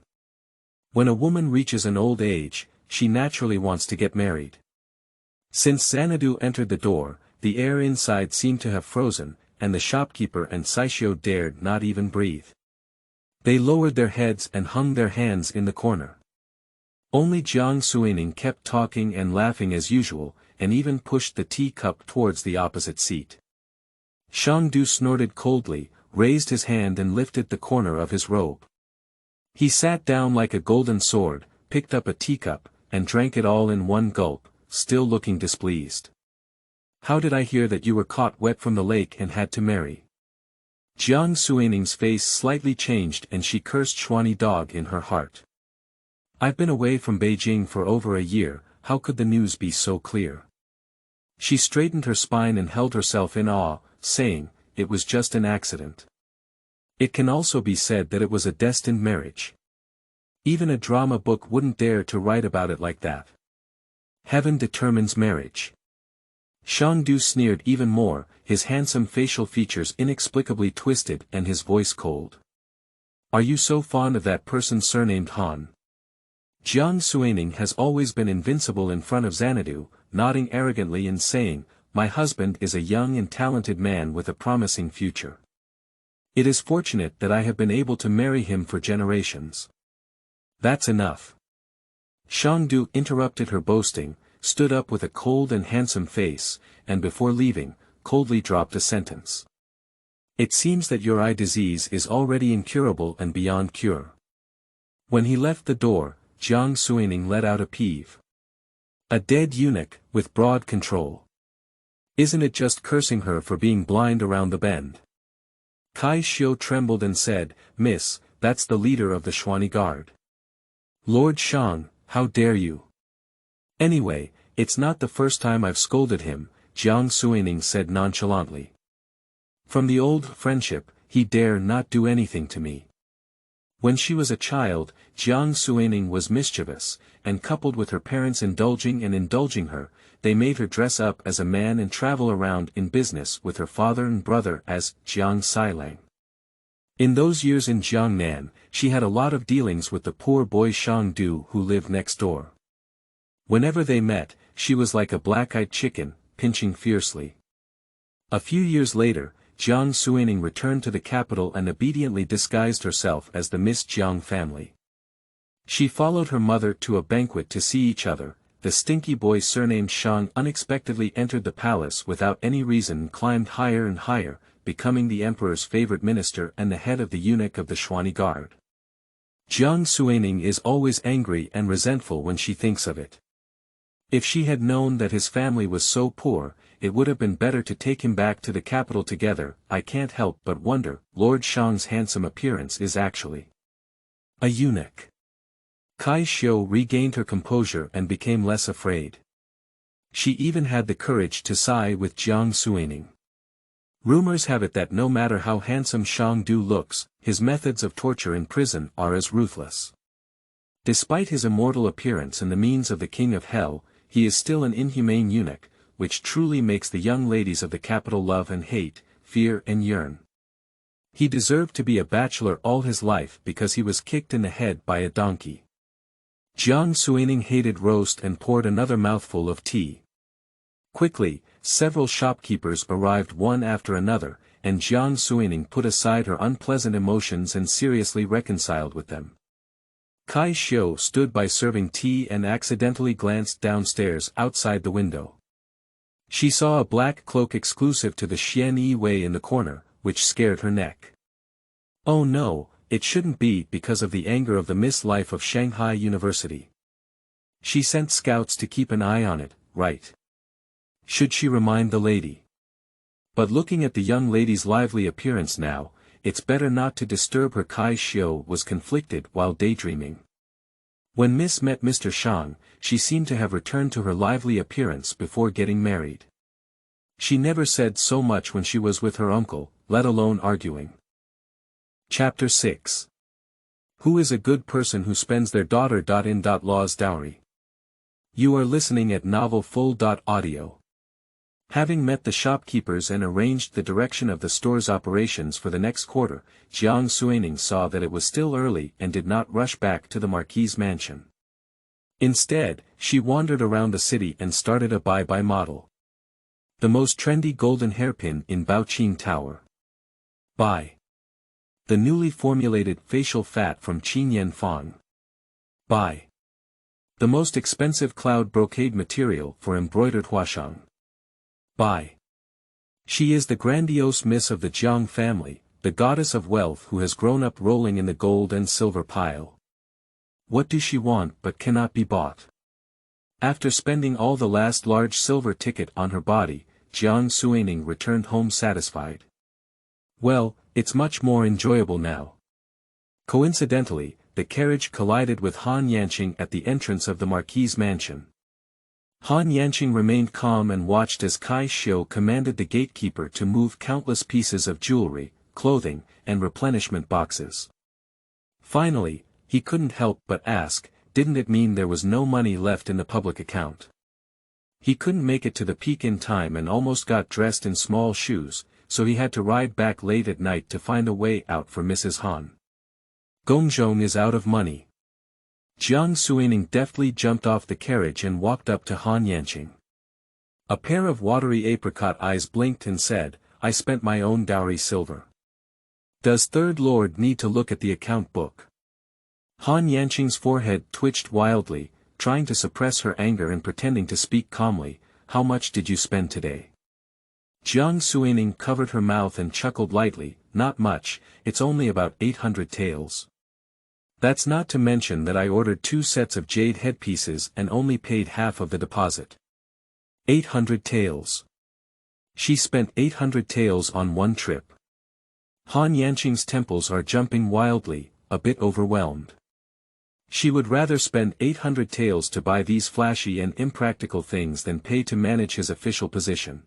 When a woman reaches an old age, she naturally wants to get married. Since Xanadu entered the door, the air inside seemed to have frozen, and the shopkeeper and Saishio dared not even breathe. They lowered their heads and hung their hands in the corner. Only Jiang Suining kept talking and laughing as usual, and even pushed the teacup towards the opposite seat. Shangdu snorted coldly, raised his hand and lifted the corner of his robe. He sat down like a golden sword, picked up a teacup, and drank it all in one gulp, still looking displeased. How did I hear that you were caught wet from the lake and had to marry? Jiang Suining's face slightly changed and she cursed Xuani dog in her heart. I've been away from Beijing for over a year, how could the news be so clear? She straightened her spine and held herself in awe, saying, it was just an accident. It can also be said that it was a destined marriage. Even a drama book wouldn't dare to write about it like that. Heaven determines marriage. Shangdu sneered even more, his handsome facial features inexplicably twisted and his voice cold. Are you so fond of that person surnamed Han? Jiang Suining has always been invincible in front of Xanadu, nodding arrogantly and saying, my husband is a young and talented man with a promising future. It is fortunate that I have been able to marry him for generations. That's enough. Shangdu interrupted her boasting, stood up with a cold and handsome face, and before leaving, coldly dropped a sentence. It seems that your eye disease is already incurable and beyond cure. When he left the door, Jiang Suining let out a peeve. A dead eunuch, with broad control. Isn't it just cursing her for being blind around the bend? Kai Xiu trembled and said, Miss, that's the leader of the Xuani Guard. Lord Shang, how dare you? Anyway, it's not the first time I've scolded him, Jiang Suining said nonchalantly. From the old friendship, he dare not do anything to me. When she was a child, Jiang Suining was mischievous, and coupled with her parents indulging her, they made her dress up as a man and travel around in business with her father and brother as Jiang Sanlang. In those years in Jiangnan, she had a lot of dealings with the poor boy Shangdu who lived next door. Whenever they met, she was like a black-eyed chicken, pinching fiercely. A few years later, Jiang Suining returned to the capital and obediently disguised herself as the Miss Jiang family. She followed her mother to a banquet to see each other. The stinky boy surnamed Shang unexpectedly entered the palace without any reason and climbed higher and higher, becoming the emperor's favorite minister and the head of the eunuch of the Xuani Guard. Jiang Suining is always angry and resentful when she thinks of it. If she had known that his family was so poor, it would have been better to take him back to the capital together. I can't help but wonder, Lord Shang's handsome appearance is actually a eunuch. Kai Xiu regained her composure and became less afraid. She even had the courage to sigh with Jiang Suining. Rumors have it that no matter how handsome Shangdu looks, his methods of torture in prison are as ruthless. Despite his immortal appearance and the means of the king of hell, he is still an inhumane eunuch, which truly makes the young ladies of the capital love and hate, fear and yearn. He deserved to be a bachelor all his life because he was kicked in the head by a donkey. Jiang Suining hated roast and poured another mouthful of tea. Quickly, several shopkeepers arrived one after another, and Jiang Suining put aside her unpleasant emotions and seriously reconciled with them. Kai Xiu stood by serving tea and accidentally glanced downstairs outside the window. She saw a black cloak exclusive to the Xian Yi Wei in the corner, which scared her neck. Oh no, it shouldn't be because of the anger of the Miss Life of Shanghai University. She sent scouts to keep an eye on it, right? Should she remind the lady? But looking at the young lady's lively appearance now, it's better not to disturb her. Kai Xiu was conflicted while daydreaming. When Miss met Mr. Shang, she seemed to have returned to her lively appearance before getting married. She never said so much when she was with her uncle, let alone arguing. Chapter 6. Who is a good person who spends their daughter.in.law's dowry? You are listening at novelfull.audio. Having met the shopkeepers and arranged the direction of the store's operations for the next quarter, Jiang Suining saw that it was still early and did not rush back to the Marquis' mansion. Instead, she wandered around the city and started a buy-by model. The most trendy golden hairpin in Baoqing Tower. Buy. The newly formulated facial fat from Qinyan Fang. Buy. The most expensive cloud brocade material for embroidered huashang. Buy. She is the grandiose miss of the Jiang family, the goddess of wealth who has grown up rolling in the gold and silver pile. What does she want but cannot be bought? After spending all the last large silver ticket on her body, Jiang Suining returned home satisfied. Well, it's much more enjoyable now. Coincidentally, the carriage collided with Han Yanqing at the entrance of the Marquis' mansion. Han Yanqing remained calm and watched as Kai Xiu commanded the gatekeeper to move countless pieces of jewelry, clothing, and replenishment boxes. Finally, he couldn't help but ask, didn't it mean there was no money left in the public account? He couldn't make it to the peak in time and almost got dressed in small shoes, so he had to ride back late at night to find a way out for Mrs. Han. Gongzhong is out of money. Jiang Suining deftly jumped off the carriage and walked up to Han Yanqing. A pair of watery apricot eyes blinked and said, I spent my own dowry silver. Does Third Lord need to look at the account book? Han Yanqing's forehead twitched wildly, trying to suppress her anger and pretending to speak calmly. How much did you spend today? Jiang Suining covered her mouth and chuckled lightly, not much, it's only about 800 taels. That's not to mention that I ordered 2 sets of jade headpieces and only paid half of the deposit. 800 taels. She spent 800 taels on one trip. Han Yanqing's temples are jumping wildly, a bit overwhelmed. She would rather spend 800 taels to buy these flashy and impractical things than pay to manage his official position.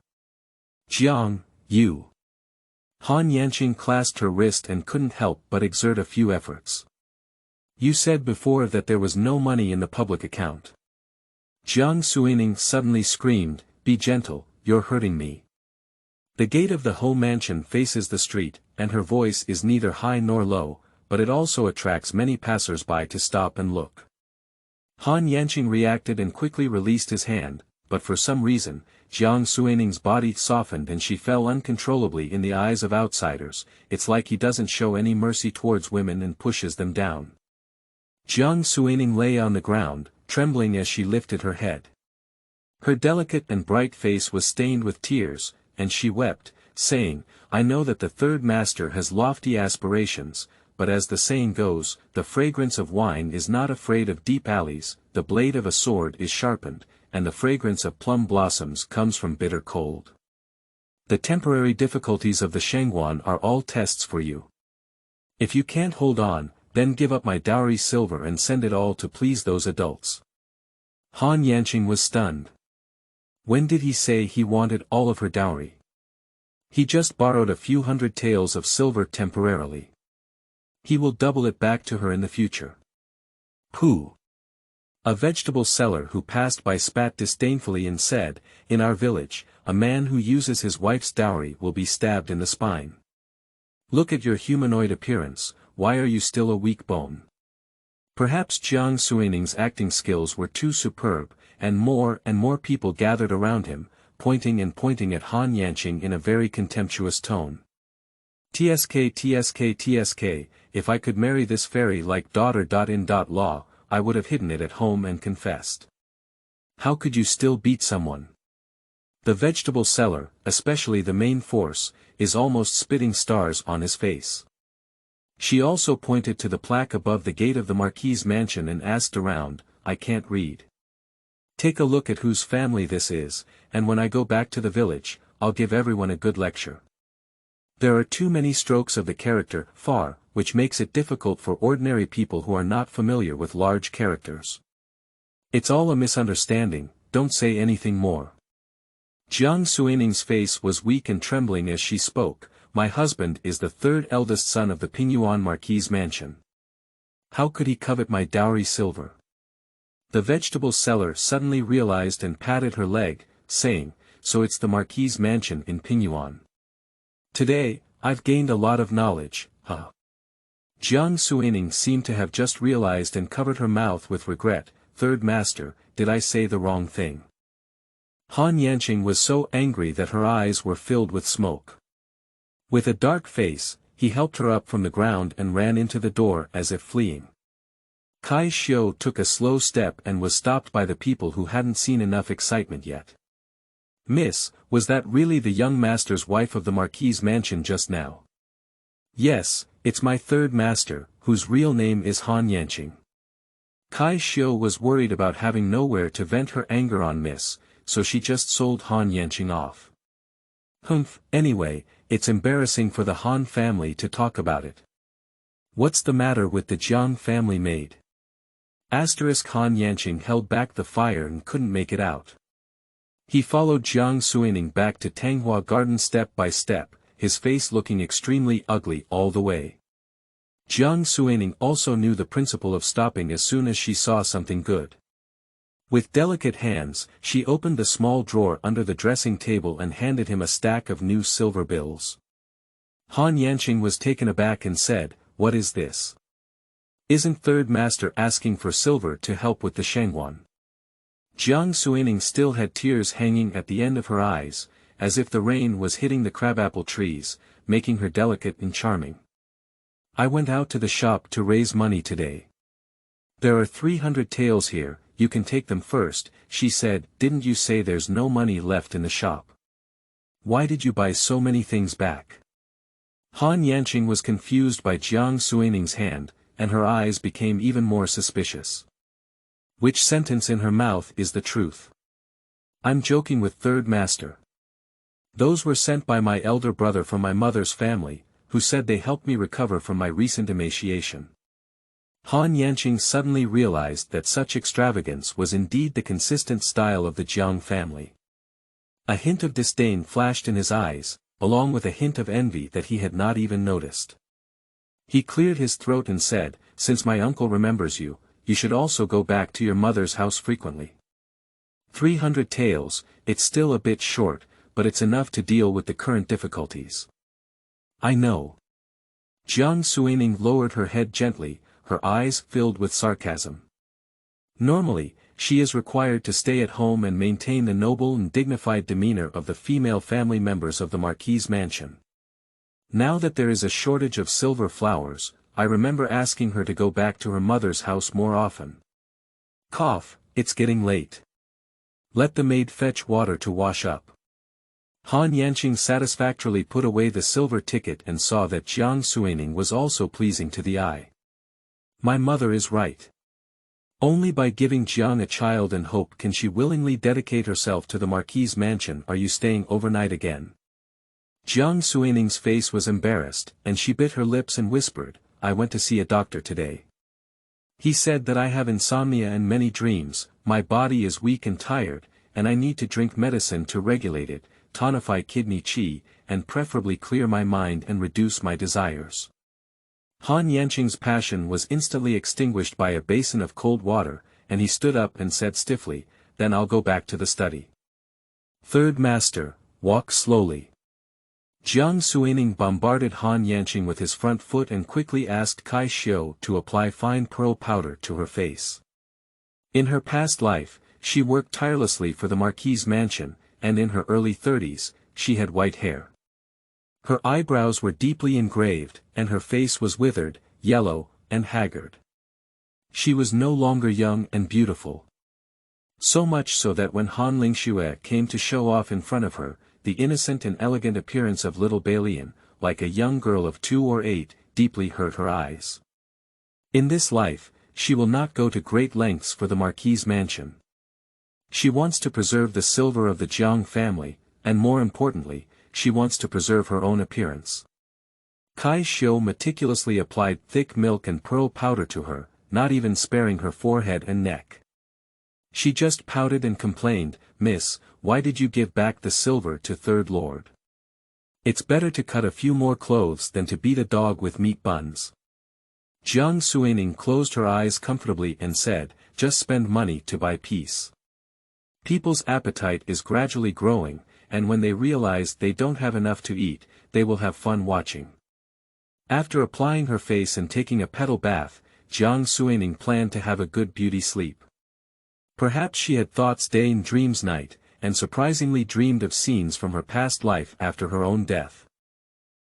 Jiang, you. Han Yanqing clasped her wrist and couldn't help but exert a few efforts. You said before that there was no money in the public account. Jiang Suining suddenly screamed, be gentle, you're hurting me. The gate of the Ho mansion faces the street, and her voice is neither high nor low, but it also attracts many passers-by to stop and look. Han Yanqing reacted and quickly released his hand, but for some reason, Jiang Suining's body softened and she fell uncontrollably in the eyes of outsiders. It's like he doesn't show any mercy towards women and pushes them down. Jiang Suining lay on the ground, trembling as she lifted her head. Her delicate and bright face was stained with tears, and she wept, saying, I know that the third master has lofty aspirations, but as the saying goes, the fragrance of wine is not afraid of deep alleys, the blade of a sword is sharpened, and the fragrance of plum blossoms comes from bitter cold. The temporary difficulties of the Shangguan are all tests for you. If you can't hold on, then give up my dowry silver and send it all to please those adults. Han Yanqing was stunned. When did he say he wanted all of her dowry? He just borrowed a few hundred taels of silver temporarily. He will double it back to her in the future. Pooh! A vegetable seller who passed by spat disdainfully and said, in our village, a man who uses his wife's dowry will be stabbed in the spine. Look at your humanoid appearance, why are you still a weak bone? Perhaps Jiang Suining's acting skills were too superb, and more people gathered around him, pointing at Han Yanqing in a very contemptuous tone. TSK, if I could marry this fairy like daughter.in.law, I would have hidden it at home and confessed. How could you still beat someone? The vegetable seller, especially the main force, is almost spitting stars on his face. She also pointed to the plaque above the gate of the Marquis' mansion and asked around, I can't read. Take a look at whose family this is, and when I go back to the village, I'll give everyone a good lecture. There are too many strokes of the character far, which makes it difficult for ordinary people who are not familiar with large characters. It's all a misunderstanding, don't say anything more. Jiang Suining's face was weak and trembling as she spoke. My husband is the third eldest son of the Pingyuan Marquis mansion. How could he covet my dowry silver? The vegetable seller suddenly realized and patted her leg, saying, so it's the Marquis mansion in Pingyuan. Today, I've gained a lot of knowledge, huh? Jiang Suining seemed to have just realized and covered her mouth with regret. Third master, did I say the wrong thing? Han Yanqing was so angry that her eyes were filled with smoke. With a dark face, he helped her up from the ground and ran into the door as if fleeing. Kai Xiu took a slow step and was stopped by the people who hadn't seen enough excitement yet. Miss, was that really the young master's wife of the Marquis mansion just now? Yes, it's my third master, whose real name is Han Yanqing. Kai Xiu was worried about having nowhere to vent her anger on Miss, so she just sold Han Yanqing off. Humph, anyway, it's embarrassing for the Han family to talk about it. What's the matter with the Jiang family maid? Han Yanqing held back the fire and couldn't make it out. He followed Jiang Suining back to Tanghua Garden step by step, his face looking extremely ugly all the way. Jiang Suining also knew the principle of stopping as soon as she saw something good. With delicate hands, she opened the small drawer under the dressing table and handed him a stack of new silver bills. Han Yanqing was taken aback and said, what is this? Isn't third master asking for silver to help with the shangguan? Jiang Suining still had tears hanging at the end of her eyes, as if the rain was hitting the crabapple trees, making her delicate and charming. I went out to the shop to raise money today. There are 300 taels here, you can take them first, she said. Didn't you say there's no money left in the shop? Why did you buy so many things back? Han Yanqing was confused by Jiang Suining's hand, and her eyes became even more suspicious. Which sentence in her mouth is the truth? I'm joking with third master. Those were sent by my elder brother from my mother's family, who said they helped me recover from my recent emaciation. Han Yanqing suddenly realized that such extravagance was indeed the consistent style of the Jiang family. A hint of disdain flashed in his eyes, along with a hint of envy that he had not even noticed. He cleared his throat and said, since my uncle remembers you, you should also go back to your mother's house frequently. 300 taels, it's still a bit short, but it's enough to deal with the current difficulties. I know. Jiang Suining lowered her head gently, her eyes filled with sarcasm. Normally, she is required to stay at home and maintain the noble and dignified demeanor of the female family members of the Marquis mansion. Now that there is a shortage of silver flowers, I remember asking her to go back to her mother's house more often. Cough, it's getting late. Let the maid fetch water to wash up. Han Yanqing satisfactorily put away the silver ticket and saw that Jiang Suining was also pleasing to the eye. My mother is right. Only by giving Jiang a child and hope can she willingly dedicate herself to the Marquis mansion. Are you staying overnight again? Jiang Suining's face was embarrassed, and she bit her lips and whispered, I went to see a doctor today. He said that I have insomnia and many dreams, my body is weak and tired, and I need to drink medicine to regulate it, tonify kidney qi, and preferably clear my mind and reduce my desires. Han Yanqing's passion was instantly extinguished by a basin of cold water, and he stood up and said stiffly, then I'll go back to the study. Third master, walk slowly. Jiang Suining bombarded Han Yanqing with his front foot and quickly asked Kai Xiu to apply fine pearl powder to her face. In her past life, she worked tirelessly for the Marquis mansion, and in her early 30s, she had white hair. Her eyebrows were deeply engraved, and her face was withered, yellow, and haggard. She was no longer young and beautiful. So much so that when Han Lingxue came to show off in front of her, the innocent and elegant appearance of little Balian, like a young girl of 2 or 8, deeply hurt her eyes. In this life, she will not go to great lengths for the Marquis mansion. She wants to preserve the silver of the Jiang family, and more importantly, she wants to preserve her own appearance. Kai Xiu meticulously applied thick milk and pearl powder to her, not even sparing her forehead and neck. She just pouted and complained, "Miss, why did you give back the silver to Third Lord? It's better to cut a few more clothes than to beat a dog with meat buns." Jiang Suining closed her eyes comfortably and said, "Just spend money to buy peace. People's appetite is gradually growing, and when they realize they don't have enough to eat, they will have fun watching." After applying her face and taking a petal bath, Jiang Suining planned to have a good beauty sleep. Perhaps she had thoughts day and dreams night, and surprisingly dreamed of scenes from her past life after her own death.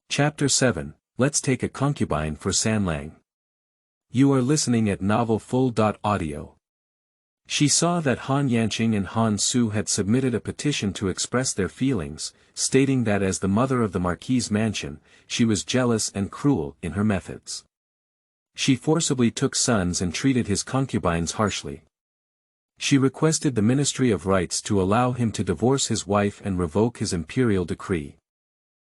Chapter 7, Let's Take a Concubine for Sanlang. You are listening at novelfull.audio. She saw that Han Yanqing and Han Su had submitted a petition to express their feelings, stating that as the mother of the Marquis' mansion, she was jealous and cruel in her methods. She forcibly took sons and treated his concubines harshly. She requested the Ministry of Rights to allow him to divorce his wife and revoke his imperial decree.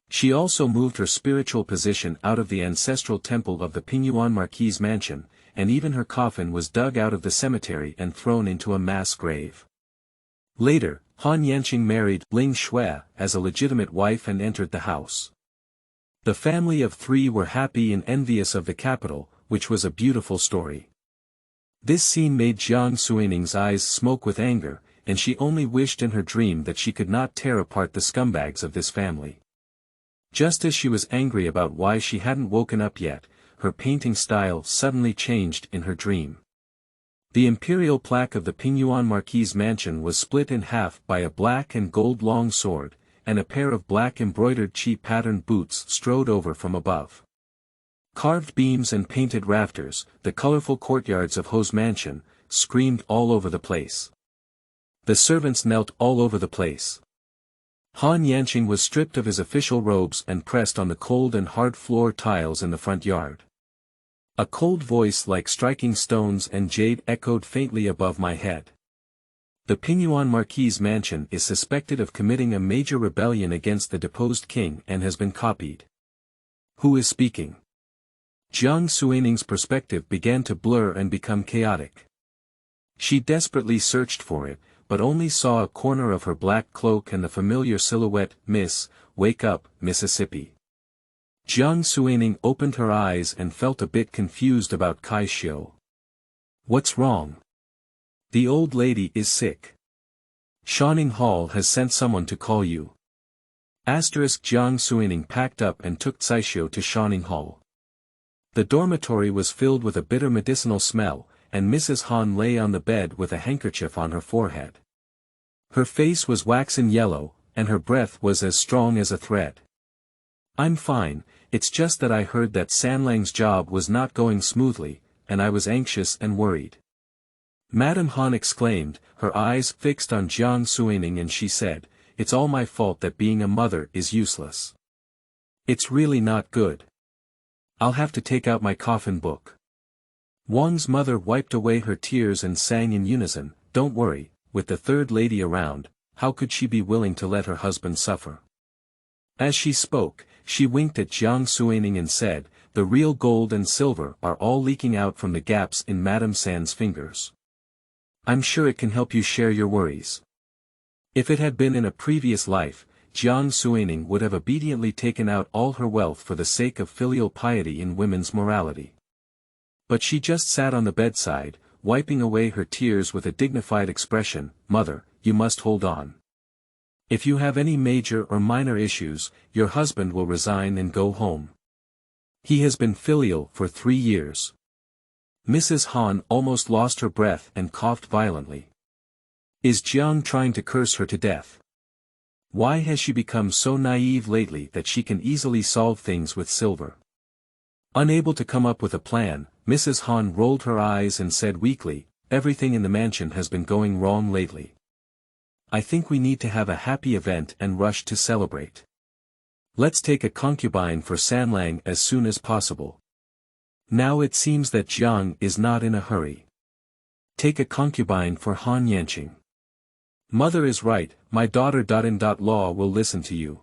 She also moved her spiritual position out of the ancestral temple of the Pingyuan Marquis' mansion, and even her coffin was dug out of the cemetery and thrown into a mass grave. Later, Han Yanqing married Ling Shui as a legitimate wife and entered the house. The family of three were happy and envious of the capital, which was a beautiful story. This scene made Jiang Suining's eyes smoke with anger, and she only wished in her dream that she could not tear apart the scumbags of this family. Just as she was angry about why she hadn't woken up yet, her painting style suddenly changed in her dream. The imperial plaque of the Pingyuan Marquis' mansion was split in half by a black and gold long sword, and a pair of black embroidered chi patterned boots strode over from above. Carved beams and painted rafters, the colorful courtyards of Ho's mansion, screamed all over the place. The servants knelt all over the place. Han Yanqing was stripped of his official robes and pressed on the cold and hard floor tiles in the front yard. A cold voice like striking stones and jade echoed faintly above my head. The Pingyuan Marquis' mansion is suspected of committing a major rebellion against the deposed king and has been copied. Who is speaking? Jiang Suining's perspective began to blur and become chaotic. She desperately searched for it, but only saw a corner of her black cloak and the familiar silhouette, "Miss, wake up, Mississippi." Jiang Suining opened her eyes and felt a bit confused about Kai Xiu. "What's wrong?" "The old lady is sick. Shining Hall has sent someone to call you." Jiang Suining packed up and took Caixio to Shining Hall. The dormitory was filled with a bitter medicinal smell, and Mrs. Han lay on the bed with a handkerchief on her forehead. Her face was waxen yellow, and her breath was as strong as a thread. "I'm fine, it's just that I heard that Sanlang's job was not going smoothly, and I was anxious and worried." Madame Han exclaimed, her eyes fixed on Jiang Suining, and she said, "It's all my fault that being a mother is useless. It's really not good. I'll have to take out my coffin book." Wang's mother wiped away her tears and sang in unison, "Don't worry, with the third lady around, how could she be willing to let her husband suffer?" As she spoke, she winked at Jiang Suining and said, "The real gold and silver are all leaking out from the gaps in Madame San's fingers. I'm sure it can help you share your worries." If it had been in a previous life, Jiang Suining would have obediently taken out all her wealth for the sake of filial piety in women's morality. But she just sat on the bedside, wiping away her tears with a dignified expression. "Mother, you must hold on. If you have any major or minor issues, your husband will resign and go home. He has been filial for 3 years. Mrs. Han almost lost her breath and coughed violently. Is Jiang trying to curse her to death? Why has she become so naive lately that she can easily solve things with silver? Unable to come up with a plan, Mrs. Han rolled her eyes and said weakly, "Everything in the mansion has been going wrong lately. I think we need to have a happy event and rush to celebrate. Let's take a concubine for Sanlang as soon as possible. Now it seems that Jiang is not in a hurry. Take a concubine for Han Yanqing. Mother is right, my daughter. Law will listen to you."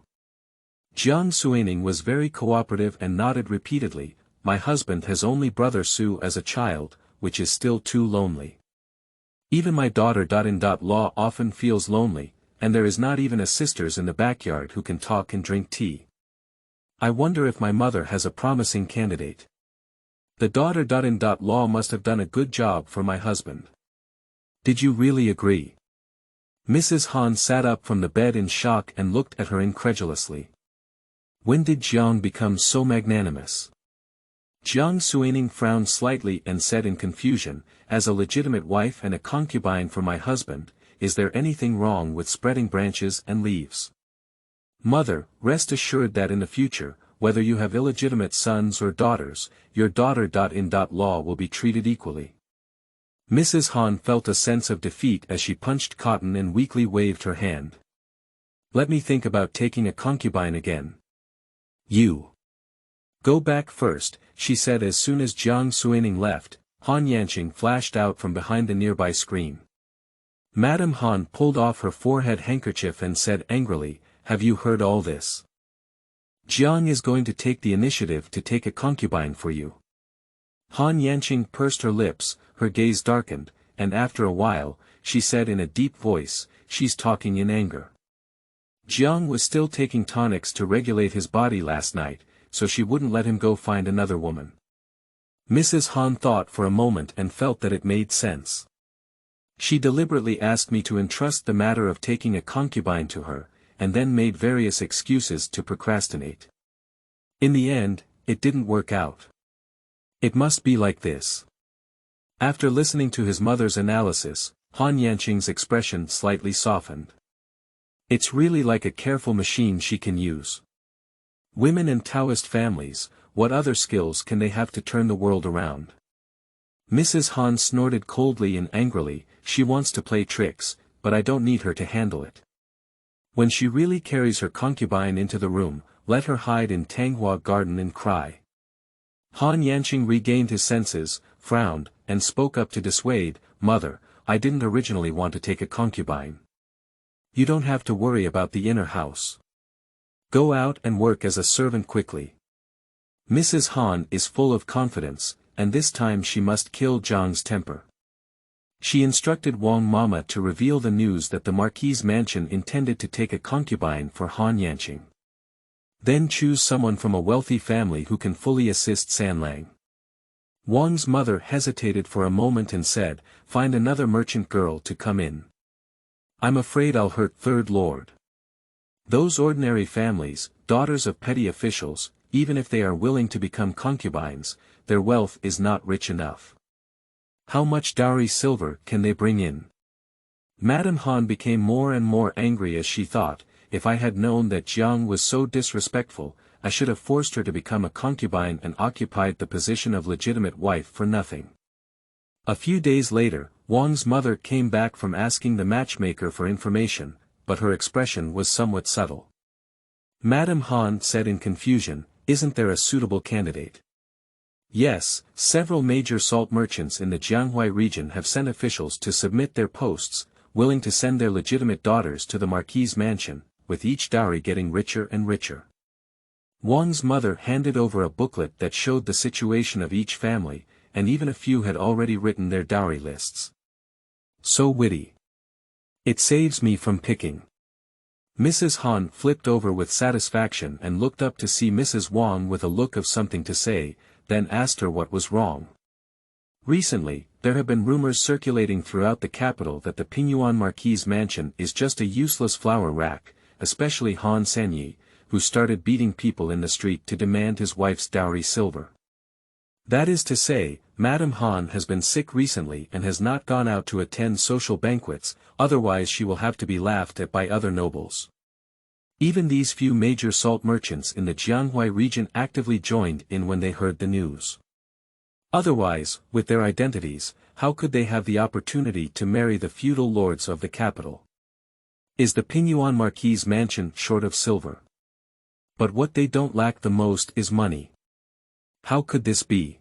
Jiang Suining was very cooperative and nodded repeatedly. My husband has only brother Su as a child, which is still too lonely. Even my daughter-in-law often feels lonely, and there is not even a sisters in the backyard who can talk and drink tea. I wonder if my mother has a promising candidate. The daughter-in-law must have done a good job for my husband. Did you really agree? Mrs. Han sat up from the bed in shock and looked at her incredulously. When did Jiang become so magnanimous? Jiang Suining frowned slightly and said in confusion, as a legitimate wife and a concubine for my husband, is there anything wrong with spreading branches and leaves? Mother, rest assured that in the future, whether you have illegitimate sons or daughters, your daughter-in-law will be treated equally. Mrs. Han felt a sense of defeat as she punched cotton and weakly waved her hand. Let me think about taking a concubine again. You. Go back first, she said as soon as Jiang Suining left. Han Yanqing flashed out from behind the nearby screen. Madame Han pulled off her forehead handkerchief and said angrily, have you heard all this? Jiang is going to take the initiative to take a concubine for you. Han Yanqing pursed her lips, her gaze darkened, and after a while, she said in a deep voice, she's talking in anger. Jiang was still taking tonics to regulate his body last night, so she wouldn't let him go find another woman. Mrs. Han thought for a moment and felt that it made sense. She deliberately asked me to entrust the matter of taking a concubine to her, and then made various excuses to procrastinate. In the end, it didn't work out. It must be like this. After listening to his mother's analysis, Han Yanqing's expression slightly softened. It's really like a careful machine she can use. Women in Taoist families, what other skills can they have to turn the world around? Mrs. Han snorted coldly and angrily, she wants to play tricks, but I don't need her to handle it. When she really carries her concubine into the room, let her hide in Tanghua Garden and cry. Han Yanqing regained his senses, frowned, and spoke up to dissuade, Mother, I didn't originally want to take a concubine. You don't have to worry about the inner house. Go out and work as a servant quickly. Mrs. Han is full of confidence, and this time she must kill Jiang's temper. She instructed Wang Mama to reveal the news that the Marquis' mansion intended to take a concubine for Han Yanqing. Then choose someone from a wealthy family who can fully assist Sanlang. Wang's mother hesitated for a moment and said, find another merchant girl to come in. I'm afraid I'll hurt Third Lord. Those ordinary families, daughters of petty officials, even if they are willing to become concubines, their wealth is not rich enough. How much dowry silver can they bring in? Madame Han became more and more angry as she thought, if I had known that Jiang was so disrespectful, I should have forced her to become a concubine and occupied the position of legitimate wife for nothing. A few days later, Wang's mother came back from asking the matchmaker for information, but her expression was somewhat subtle. Madame Han said in confusion, isn't there a suitable candidate? Yes, several major salt merchants in the Jianghuai region have sent officials to submit their posts, willing to send their legitimate daughters to the Marquis' mansion, with each dowry getting richer and richer. Wang's mother handed over a booklet that showed the situation of each family, and even a few had already written their dowry lists. So witty. It saves me from picking. Mrs. Han flipped over with satisfaction and looked up to see Mrs. Wang with a look of something to say, then asked her what was wrong. Recently, there have been rumors circulating throughout the capital that the Pingyuan Marquis' mansion is just a useless flower rack, especially Han Sanyi, who started beating people in the street to demand his wife's dowry silver. That is to say, Madame Han has been sick recently and has not gone out to attend social banquets, otherwise she will have to be laughed at by other nobles. Even these few major salt merchants in the Jianghuai region actively joined in when they heard the news. Otherwise, with their identities, how could they have the opportunity to marry the feudal lords of the capital? Is the Pingyuan Marquis' mansion short of silver? But what they don't lack the most is money. How could this be?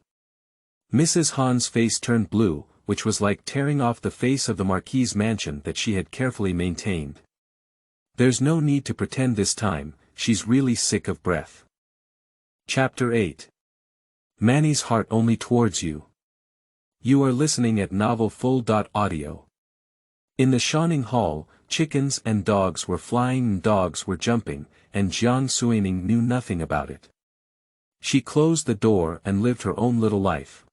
Mrs. Han's face turned blue, which was like tearing off the face of the Marquis' mansion that she had carefully maintained. There's no need to pretend this time, she's really sick of breath. Chapter 8. Manny's heart only towards you. You are listening at Novel Full.audio. In the Shining Hall, chickens and dogs were flying and dogs were jumping, and Jiang Suining knew nothing about it. She closed the door and lived her own little life.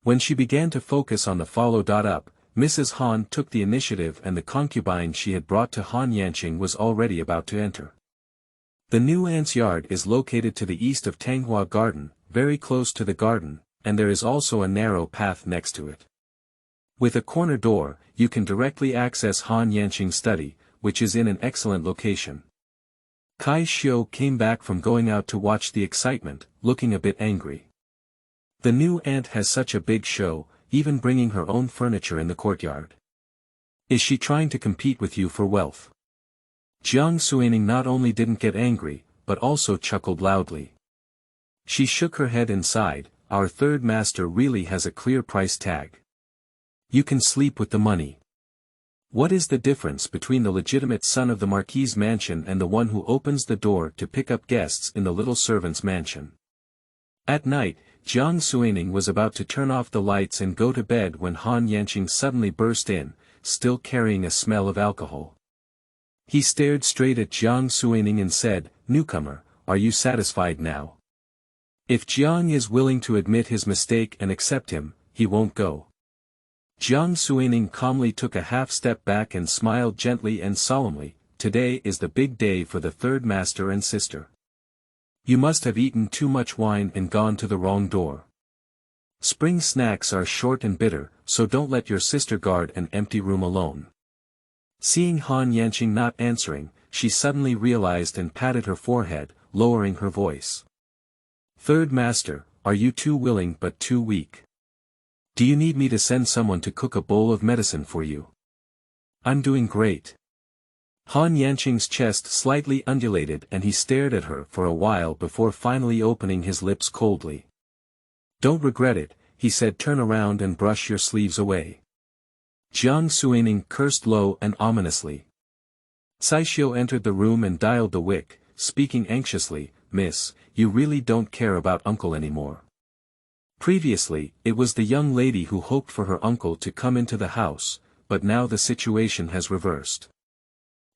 When she began to focus on the follow-up, Mrs. Han took the initiative and the concubine she had brought to Han Yanqing was already about to enter. The new aunt's yard is located to the east of Tanghua Garden, very close to the garden, and there is also a narrow path next to it. With a corner door, you can directly access Han Yanqing's study, which is in an excellent location. Kai Xiu came back from going out to watch the excitement, looking a bit angry. The new aunt has such a big show, even bringing her own furniture in the courtyard. Is she trying to compete with you for wealth? Jiang Suining not only didn't get angry, but also chuckled loudly. She shook her head and sighed, our third master really has a clear price tag. You can sleep with the money. What is the difference between the legitimate son of the Marquis' mansion and the one who opens the door to pick up guests in the little servant's mansion? At night, Jiang Suining was about to turn off the lights and go to bed when Han Yanqing suddenly burst in, still carrying a smell of alcohol. He stared straight at Jiang Suining and said, "Newcomer, are you satisfied now?" If Jiang is willing to admit his mistake and accept him, he won't go. Jiang Suining calmly took a half step back and smiled gently and solemnly, today is the big day for the third master and sister. You must have eaten too much wine and gone to the wrong door. Spring snacks are short and bitter, so don't let your sister guard an empty room alone. Seeing Han Yanqing not answering, she suddenly realized and patted her forehead, lowering her voice. Third master, are you too willing but too weak? Do you need me to send someone to cook a bowl of medicine for you? I'm doing great. Han Yanqing's chest slightly undulated and he stared at her for a while before finally opening his lips coldly. Don't regret it, he said, turn around and brush your sleeves away. Jiang Suining cursed low and ominously. Saishio entered the room and dialed the wick, speaking anxiously, Miss, you really don't care about uncle anymore. Previously, it was the young lady who hoped for her uncle to come into the house, but now the situation has reversed.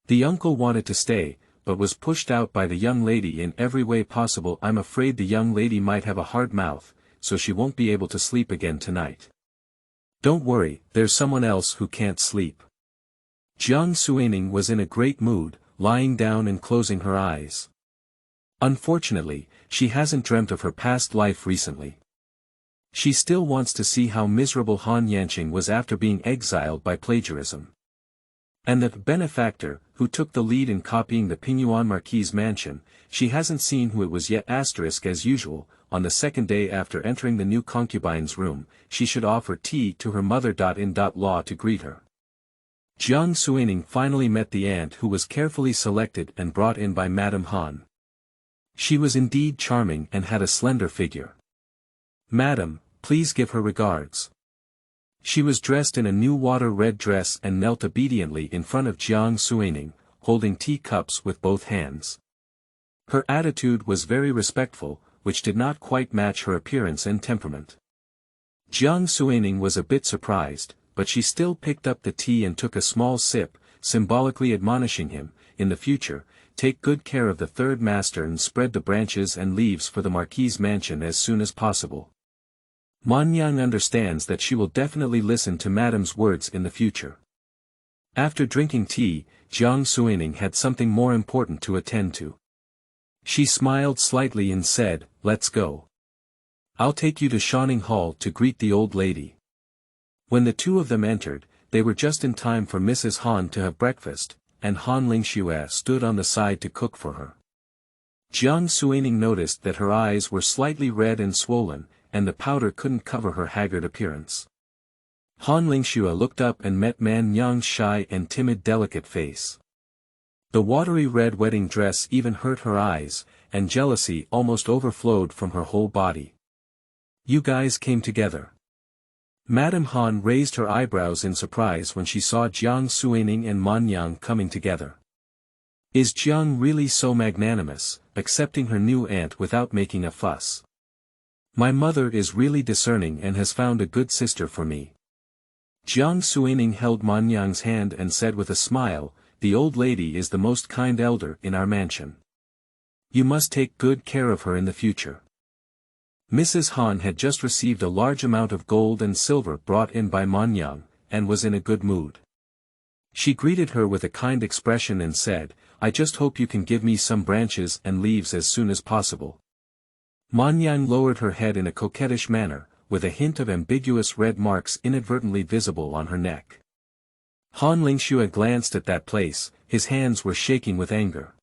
The uncle wanted to stay, but was pushed out by the young lady in every way possible. I'm afraid the young lady might have a hard mouth, so she won't be able to sleep again tonight. Don't worry, there's someone else who can't sleep. Jiang Suining was in a great mood, lying down and closing her eyes. Unfortunately, she hasn't dreamt of her past life recently. She still wants to see how miserable Han Yanqing was after being exiled by plagiarism. And the benefactor, who took the lead in copying the Pingyuan Marquis' mansion, she hasn't seen who it was yet. As usual, on the second day after entering the new concubine's room, she should offer tea to her mother. In law to greet her. Jiang Suining finally met the aunt who was carefully selected and brought in by Madame Han. She was indeed charming and had a slender figure. Madam, please give her regards. She was dressed in a new water-red dress and knelt obediently in front of Jiang Suining, holding teacups with both hands. Her attitude was very respectful, which did not quite match her appearance and temperament. Jiang Suining was a bit surprised, but she still picked up the tea and took a small sip, symbolically admonishing him, in the future, take good care of the third master and spread the branches and leaves for the Marquis' mansion as soon as possible. Manyang understands that she will definitely listen to Madame's words in the future. After drinking tea, Jiang Suining had something more important to attend to. She smiled slightly and said, let's go. I'll take you to Shining Hall to greet the old lady. When the two of them entered, they were just in time for Mrs. Han to have breakfast, and Han Lingxue stood on the side to cook for her. Jiang Suining noticed that her eyes were slightly red and swollen, and the powder couldn't cover her haggard appearance. Han Lingxue looked up and met Manyang's shy and timid delicate face. The watery red wedding dress even hurt her eyes, and jealousy almost overflowed from her whole body. You guys came together. Madame Han raised her eyebrows in surprise when she saw Jiang Suining and Manyang coming together. Is Jiang really so magnanimous, accepting her new aunt without making a fuss? My mother is really discerning and has found a good sister for me. Jiang Suining held Manyang's hand and said with a smile, the old lady is the most kind elder in our mansion. You must take good care of her in the future. Mrs. Han had just received a large amount of gold and silver brought in by Manyang, and was in a good mood. She greeted her with a kind expression and said, I just hope you can give me some branches and leaves as soon as possible. Manyang lowered her head in a coquettish manner, with a hint of ambiguous red marks inadvertently visible on her neck. Han Lingxue glanced at that place, his hands were shaking with anger.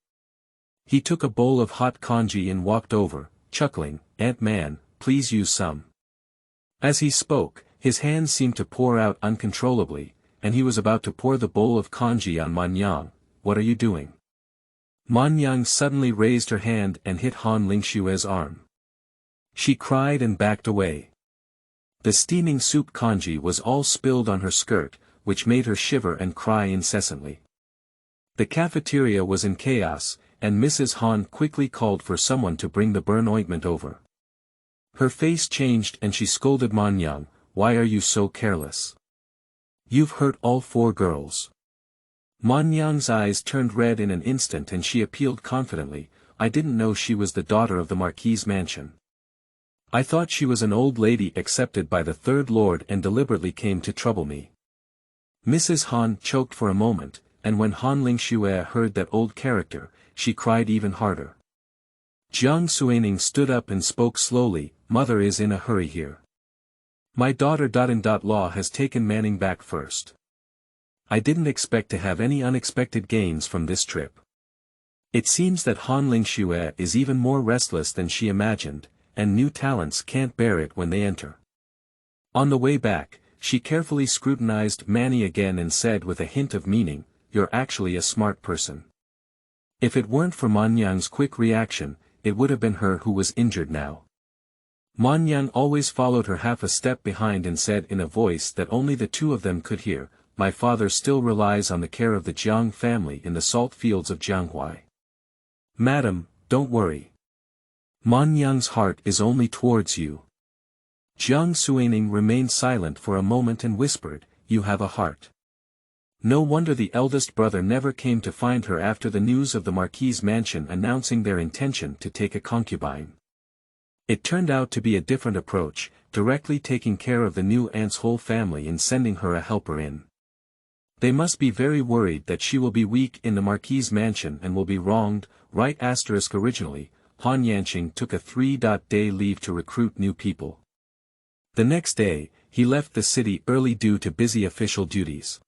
He took a bowl of hot congee and walked over, chuckling, Aunt Man, please use some. As he spoke, his hands seemed to pour out uncontrollably, and he was about to pour the bowl of congee on Manyang. What are you doing? Manyang suddenly raised her hand and hit Han Lingxue's arm. She cried and backed away. The steaming soup congee was all spilled on her skirt, which made her shiver and cry incessantly. The cafeteria was in chaos, and Mrs. Han quickly called for someone to bring the burn ointment over. Her face changed and she scolded Manyang, why are you so careless? You've hurt all 4 girls. Manyang's eyes turned red in an instant and she appealed confidently, I didn't know she was the daughter of the Marquis' mansion. I thought she was an old lady accepted by the 3rd Lord and deliberately came to trouble me. Mrs. Han choked for a moment, and when Han Lingxue heard that old character, she cried even harder. Jiang Suining stood up and spoke slowly, Mother is in a hurry here. My daughter Law has taken Manning back first. I didn't expect to have any unexpected gains from this trip. It seems that Han Lingxue is even more restless than she imagined, and new talents can't bear it when they enter. On the way back, she carefully scrutinized Manny again and said with a hint of meaning, you're actually a smart person. If it weren't for Manyang's quick reaction, it would have been her who was injured now. Manyang always followed her half a step behind and said in a voice that only the 2 of them could hear, my father still relies on the care of the Jiang family in the salt fields of Jianghuai. Madam, don't worry. Manyang's heart is only towards you. Jiang Suining remained silent for a moment and whispered, you have a heart. No wonder the eldest brother never came to find her after the news of the Marquis' mansion announcing their intention to take a concubine. It turned out to be a different approach, directly taking care of the new aunt's whole family and sending her a helper in. They must be very worried that she will be weak in the Marquis' mansion and will be wronged, right? Originally, Han Yanqing took a 3-day leave to recruit new people. The next day, he left the city early due to busy official duties.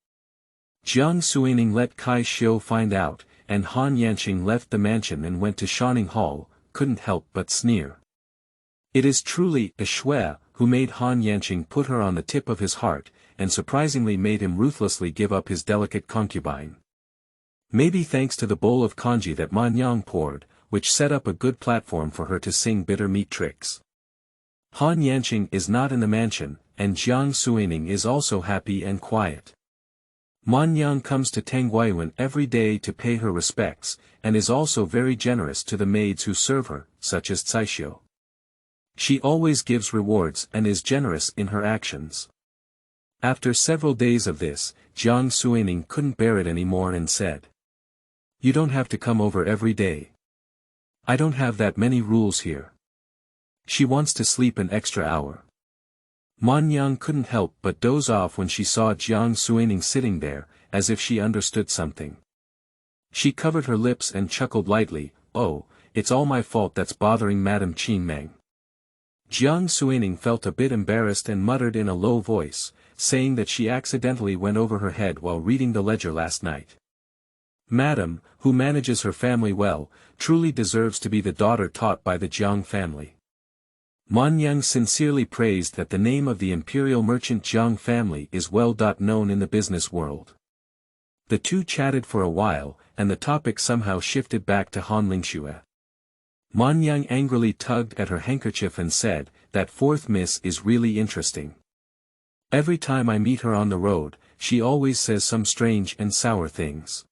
Jiang Suining let Kai Xiu find out, and Han Yanqing left the mansion and went to Shining Hall, couldn't help but sneer. It is truly a Shui who made Han Yanqing put her on the tip of his heart, and surprisingly made him ruthlessly give up his delicate concubine. Maybe thanks to the bowl of congee that Manyang poured, which set up a good platform for her to sing bitter meat tricks. Han Yanqing is not in the mansion, and Jiang Suining is also happy and quiet. Manyang comes to Tanghuayuan every day to pay her respects, and is also very generous to the maids who serve her, such as Caixio. She always gives rewards and is generous in her actions. After several days of this, Jiang Suining couldn't bear it anymore and said, you don't have to come over every day. I don't have that many rules here. She wants to sleep an extra hour. Manyang couldn't help but doze off when she saw Jiang Suining sitting there, as if she understood something. She covered her lips and chuckled lightly, oh, it's all my fault that's bothering Madame Qing Meng. Jiang Suining felt a bit embarrassed and muttered in a low voice, saying that she accidentally went over her head while reading the ledger last night. Madame, who manages her family well, truly deserves to be the daughter taught by the Jiang family. Manyang sincerely praised that the name of the imperial merchant Jiang family is well known in the business world. The 2 chatted for a while, and the topic somehow shifted back to Han Lingxue. Manyang angrily tugged at her handkerchief and said, that 4th miss is really interesting. Every time I meet her on the road, she always says some strange and sour things.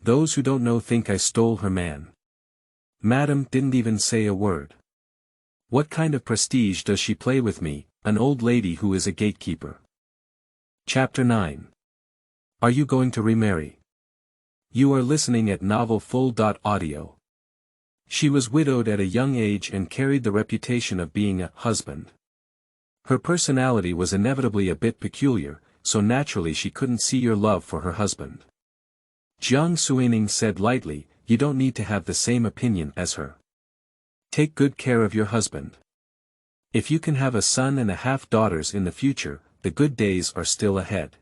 Those who don't know think I stole her man. Madam didn't even say a word. What kind of prestige does she play with me, an old lady who is a gatekeeper? Chapter 9. Are you going to remarry? You are listening at Novel Full.audio. She was widowed at a young age and carried the reputation of being a husband. Her personality was inevitably a bit peculiar, so naturally she couldn't see your love for her husband. Jiang Suining said lightly, you don't need to have the same opinion as her. Take good care of your husband. If you can have a son and a half daughters in the future, the good days are still ahead.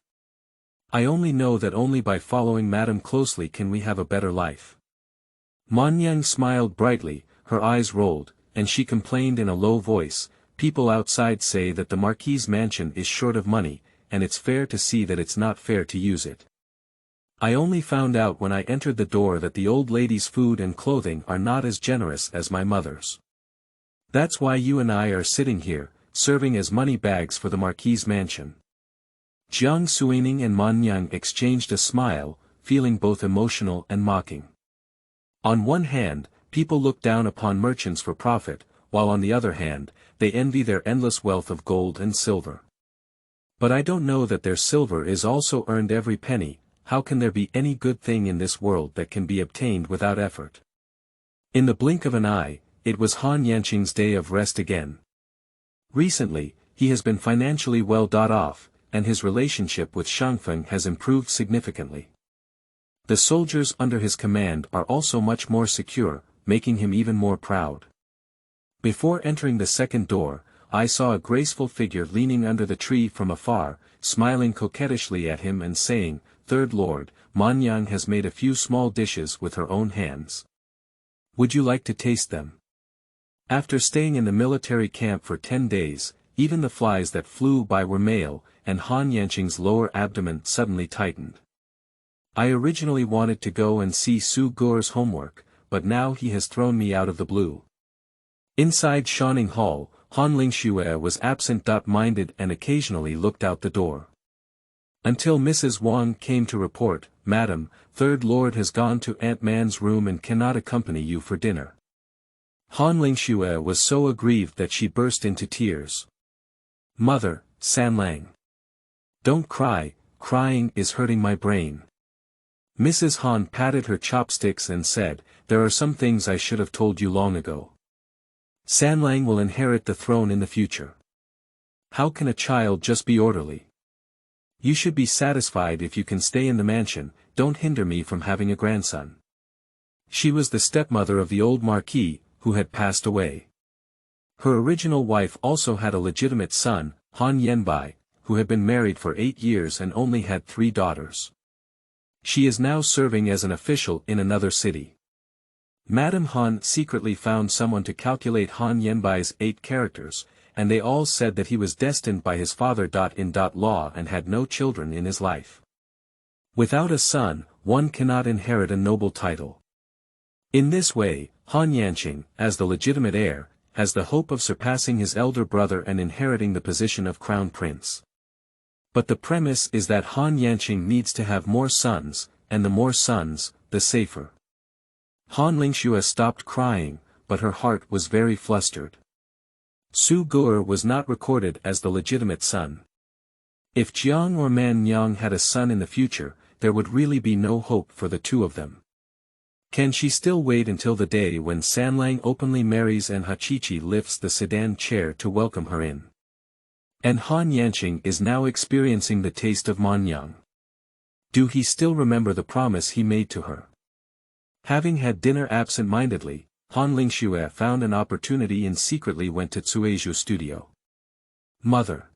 I only know that only by following Madam closely can we have a better life. Manyang smiled brightly, her eyes rolled, and she complained in a low voice, people outside say that the Marquis' mansion is short of money, and it's fair to see that it's not fair to use it. I only found out when I entered the door that the old lady's food and clothing are not as generous as my mother's. That's why you and I are sitting here, serving as money bags for the Marquis' mansion. Jiang Suining and Manyang exchanged a smile, feeling both emotional and mocking. On one hand, people look down upon merchants for profit, while on the other hand, they envy their endless wealth of gold and silver. But I don't know that their silver is also earned every penny. How can there be any good thing in this world that can be obtained without effort? In the blink of an eye, it was Han Yanqing's day of rest again. Recently, he has been financially well off, and his relationship with Shangfeng has improved significantly. The soldiers under his command are also much more secure, making him even more proud. Before entering the second door, I saw a graceful figure leaning under the tree from afar, smiling coquettishly at him and saying, Third Lord, Manyang has made a few small dishes with her own hands. Would you like to taste them? After staying in the military camp for 10 days, even the flies that flew by were male, and Han Yanqing's lower abdomen suddenly tightened. I originally wanted to go and see Su Guo's homework, but now he has thrown me out of the blue. Inside Shaning Hall, Han Lingxue was absent-minded and occasionally looked out the door. Until Mrs. Wang came to report, Madam, Third Lord has gone to Aunt Man's room and cannot accompany you for dinner. Han Lingxue was so aggrieved that she burst into tears. Mother, Sanlang. Don't cry, crying is hurting my brain. Mrs. Han patted her chopsticks and said, there are some things I should have told you long ago. Sanlang will inherit the throne in the future. How can a child just be orderly? You should be satisfied if you can stay in the mansion, don't hinder me from having a grandson. She was the stepmother of the old Marquis, who had passed away. Her original wife also had a legitimate son, Han Yanbai, who had been married for 8 years and only had 3 daughters. She is now serving as an official in another city. Madame Han secretly found someone to calculate Han Yanbai's 8 characters, and they all said that he was destined by his father. In law and had no children in his life. Without a son, one cannot inherit a noble title. In this way, Han Yanqing, as the legitimate heir, has the hope of surpassing his elder brother and inheriting the position of crown prince. But the premise is that Han Yanqing needs to have more sons, and the more sons, the safer. Han Lingxue stopped crying, but her heart was very flustered. Su Guo was not recorded as the legitimate son. If Jiang or Mannyang had a son in the future, there would really be no hope for the two of them. Can she still wait until the day when Sanlang openly marries and Hachichi lifts the sedan chair to welcome her in? And Han Yanqing is now experiencing the taste of Manyang. Do he still remember the promise he made to her? Having had dinner absent-mindedly, Han Lingxue found an opportunity and secretly went to Tsueju's studio. Mother.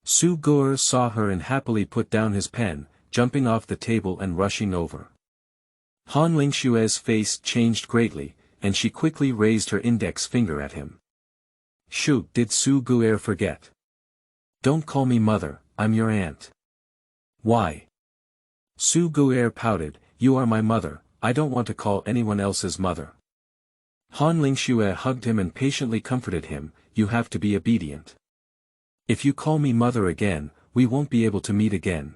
Su Guo saw her and happily put down his pen, jumping off the table and rushing over. Han Lingxue's face changed greatly, and she quickly raised her index finger at him. Shoot, did Su Guo forget? Don't call me mother, I'm your aunt. Why? Su Guo pouted, you are my mother, I don't want to call anyone else's mother. Han Lingxue hugged him and patiently comforted him, you have to be obedient. If you call me mother again, we won't be able to meet again.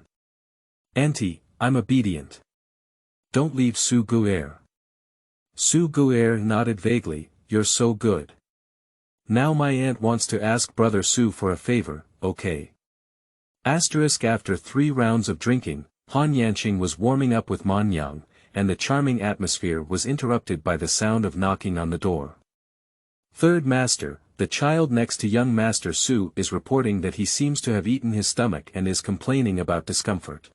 Auntie, I'm obedient. don't leave Su Guer. Su Guer nodded vaguely, you're so good. Now my aunt wants to ask Brother Su for a favor, okay? After 3 rounds of drinking, Han Yanqing was warming up with Man Yang, and the charming atmosphere was interrupted by the sound of knocking on the door. Third Master, the child next to young Master Su is reporting that he seems to have eaten his stomach and is complaining about discomfort.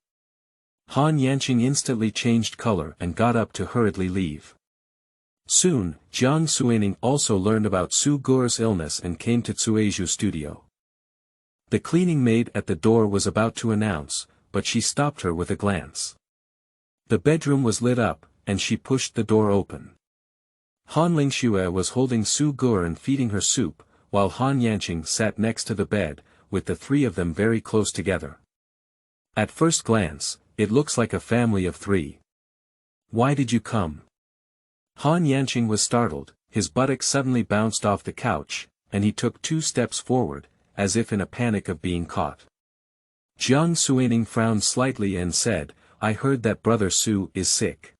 Han Yanqing instantly changed color and got up to hurriedly leave. Soon, Jiang Suining also learned about Su Guer's illness and came to Tsueju's studio. The cleaning maid at the door was about to announce, but she stopped her with a glance. The bedroom was lit up, and she pushed the door open. Han Lingxue was holding Su Guer and feeding her soup, while Han Yanqing sat next to the bed, with the 3 of them very close together. At first glance, it looks like a family of 3. Why did you come? Han Yanqing was startled, his buttocks suddenly bounced off the couch, and he took 2 steps forward, as if in a panic of being caught. Jiang Suining frowned slightly and said, I heard that Brother Su is sick.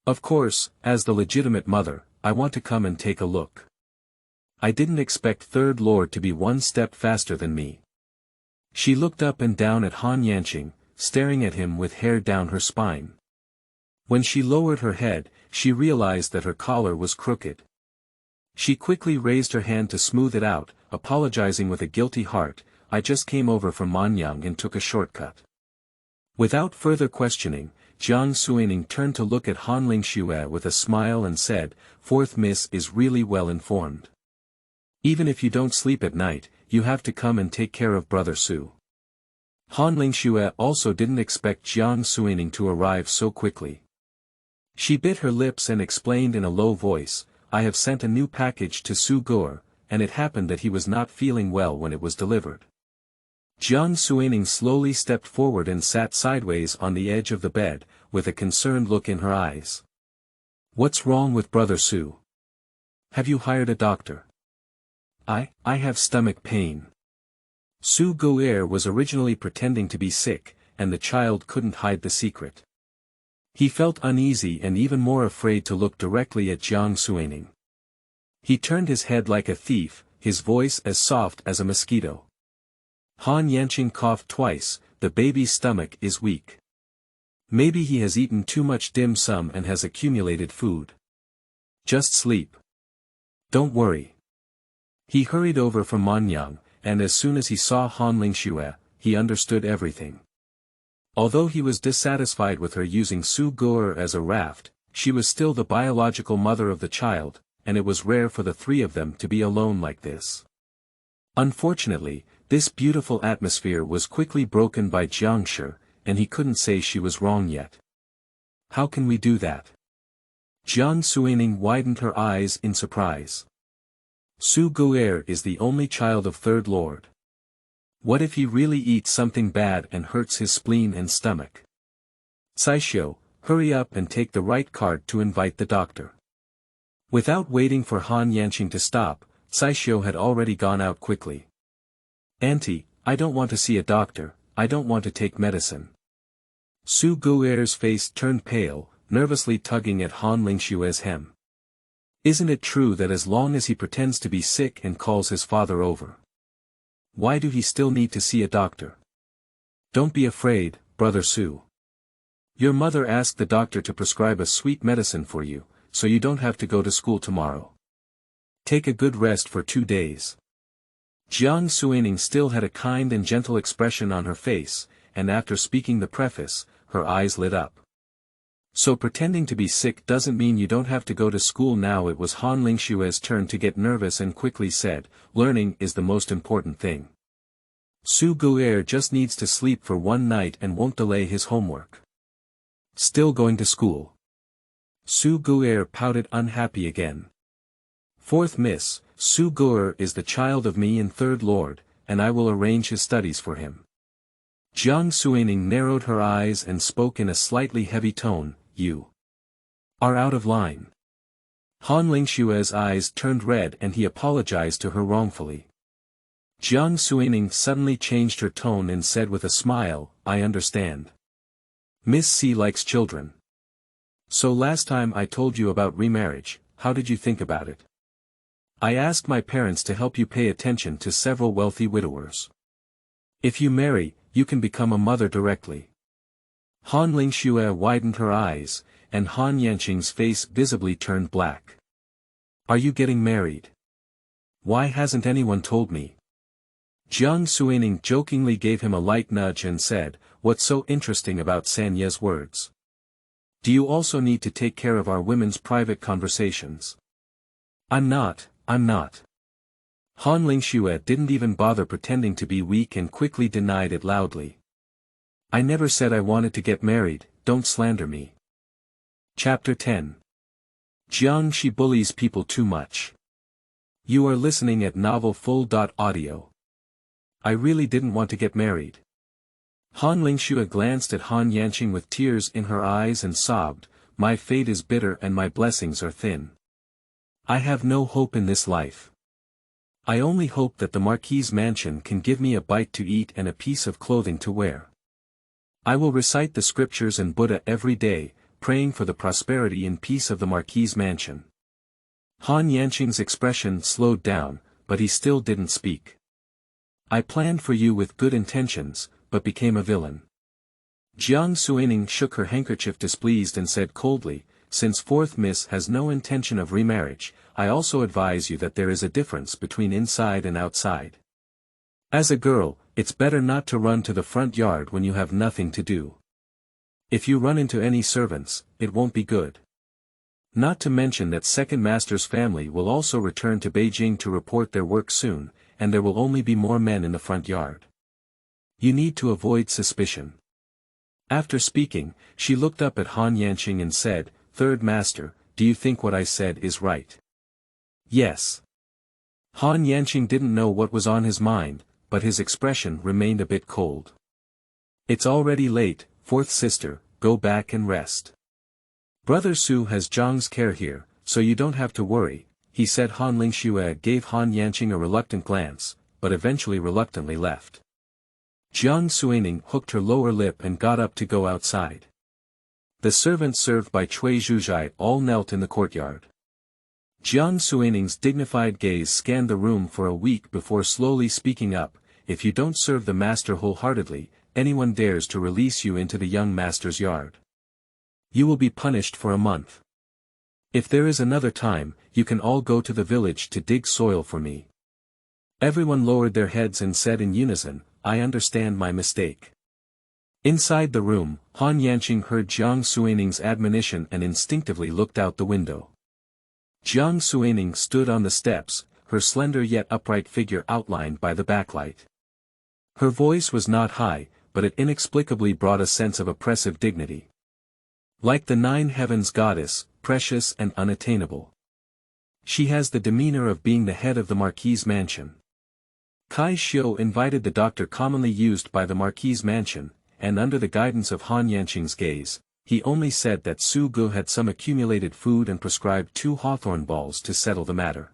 Of course, as the legitimate mother, I want to come and take a look. I didn't expect Third Lord to be 1 step faster than me. She looked up and down at Han Yanqing, staring at him with hair down her spine. When she lowered her head, she realized that her collar was crooked. She quickly raised her hand to smooth it out, apologizing with a guilty heart, I just came over from Manyang and took a shortcut. Without further questioning, Jiang Suining turned to look at Han Lingxue with a smile and said, 4th Miss is really well informed. Even if you don't sleep at night, you have to come and take care of Brother Su. Han Lingxue also didn't expect Jiang Suining to arrive so quickly. She bit her lips and explained in a low voice, I have sent a new package to Su Guer, and it happened that he was not feeling well when it was delivered. Jiang Suining slowly stepped forward and sat sideways on the edge of the bed, with a concerned look in her eyes. What's wrong with Brother Su? Have you hired a doctor? I have stomach pain. Su Guer was originally pretending to be sick, and the child couldn't hide the secret. He felt uneasy and even more afraid to look directly at Jiang Suining. He turned his head like a thief, his voice as soft as a mosquito. Han Yanqing coughed twice, the baby's stomach is weak. Maybe he has eaten too much dim sum and has accumulated food. Just sleep. Don't worry. He hurried over from Manyang, and as soon as he saw Han Lingxue, he understood everything. Although he was dissatisfied with her using Su Guer as a raft, she was still the biological mother of the child, and it was rare for the 3 of them to be alone like this. Unfortunately, this beautiful atmosphere was quickly broken by Jiangshi, and he couldn't say she was wrong yet. How can we do that? Jiang Suining widened her eyes in surprise. Su Guer is the only child of Third Lord. What if he really eats something bad and hurts his spleen and stomach? Saishio, hurry up and take the right card to invite the doctor. Without waiting for Han Yanqing to stop, Saishio had already gone out quickly. Auntie, I don't want to see a doctor, I don't want to take medicine. Su Guer's face turned pale, nervously tugging at Han Lingxue's hem. Isn't it true that as long as he pretends to be sick and calls his father over? Why do he still need to see a doctor? Don't be afraid, Brother Su. Your mother asked the doctor to prescribe a sweet medicine for you, so you don't have to go to school tomorrow. Take a good rest for 2 days. Jiang Suining still had a kind and gentle expression on her face, and after speaking the preface, her eyes lit up. So pretending to be sick doesn't mean you don't have to go to school now. It was Han Lingxue's turn to get nervous and quickly said, learning is the most important thing. Su Guer just needs to sleep for 1 night and won't delay his homework. Still going to school. Su Guer pouted unhappy again. 4th Miss, Su Guer is the child of me and Third Lord, and I will arrange his studies for him. Jiang Suining narrowed her eyes and spoke in a slightly heavy tone, you are out of line. Han Lingxue's eyes turned red and he apologized to her wrongfully. Jiang Suining suddenly changed her tone and said with a smile, I understand. Miss C likes children. So last time I told you about remarriage, how did you think about it? I asked my parents to help you pay attention to several wealthy widowers. If you marry, you can become a mother directly. Han Lingxue widened her eyes, and Han Yanqing's face visibly turned black. Are you getting married? Why hasn't anyone told me? Jiang Suining jokingly gave him a light nudge and said, what's so interesting about Sanye's words? Do you also need to take care of our women's private conversations? I'm not. Han Lingxue didn't even bother pretending to be weak and quickly denied it loudly. I never said I wanted to get married, don't slander me. Chapter 10. Jiang, she bullies people too much. You are listening at novelfull.audio. I really didn't want to get married. Han Lingxue glanced at Han Yanqing with tears in her eyes and sobbed, my fate is bitter and my blessings are thin. I have no hope in this life. I only hope that the Marquis' mansion can give me a bite to eat and a piece of clothing to wear. I will recite the scriptures and Buddha every day, praying for the prosperity and peace of the Marquis' mansion. Han Yanqing's expression slowed down, but he still didn't speak. I planned for you with good intentions, but became a villain. Jiang Suining shook her handkerchief displeased and said coldly, since fourth miss has no intention of remarriage, I also advise you that there is a difference between inside and outside. As a girl, it's better not to run to the front yard when you have nothing to do. If you run into any servants, it won't be good. Not to mention that second master's family will also return to Beijing to report their work soon, and there will only be more men in the front yard. You need to avoid suspicion. After speaking, she looked up at Han Yanqing and said, Third master, do you think what I said is right? Yes. Han Yanqing didn't know what was on his mind, but his expression remained a bit cold. It's already late, fourth sister, go back and rest. Brother Su has Jiang's care here, so you don't have to worry, he said. Han Lingxue gave Han Yanqing a reluctant glance, but eventually reluctantly left. Jiang Suining hooked her lower lip and got up to go outside. The servants served by Cui Zhuzhai all knelt in the courtyard. Jiang Suining's dignified gaze scanned the room for a week before slowly speaking up, if you don't serve the master wholeheartedly, anyone dares to release you into the young master's yard. You will be punished for a month. If there is another time, you can all go to the village to dig soil for me. Everyone lowered their heads and said in unison, I understand my mistake. Inside the room, Han Yanqing heard Jiang Suining's admonition and instinctively looked out the window. Jiang Suining stood on the steps, her slender yet upright figure outlined by the backlight. Her voice was not high, but it inexplicably brought a sense of oppressive dignity. Like the nine heavens goddess, precious and unattainable. She has the demeanor of being the head of the Marquis' mansion. Kai Xiu invited the doctor commonly used by the Marquis' mansion, and under the guidance of Han Yanqing's gaze, he only said that Su Gu had some accumulated food and prescribed 2 hawthorn balls to settle the matter.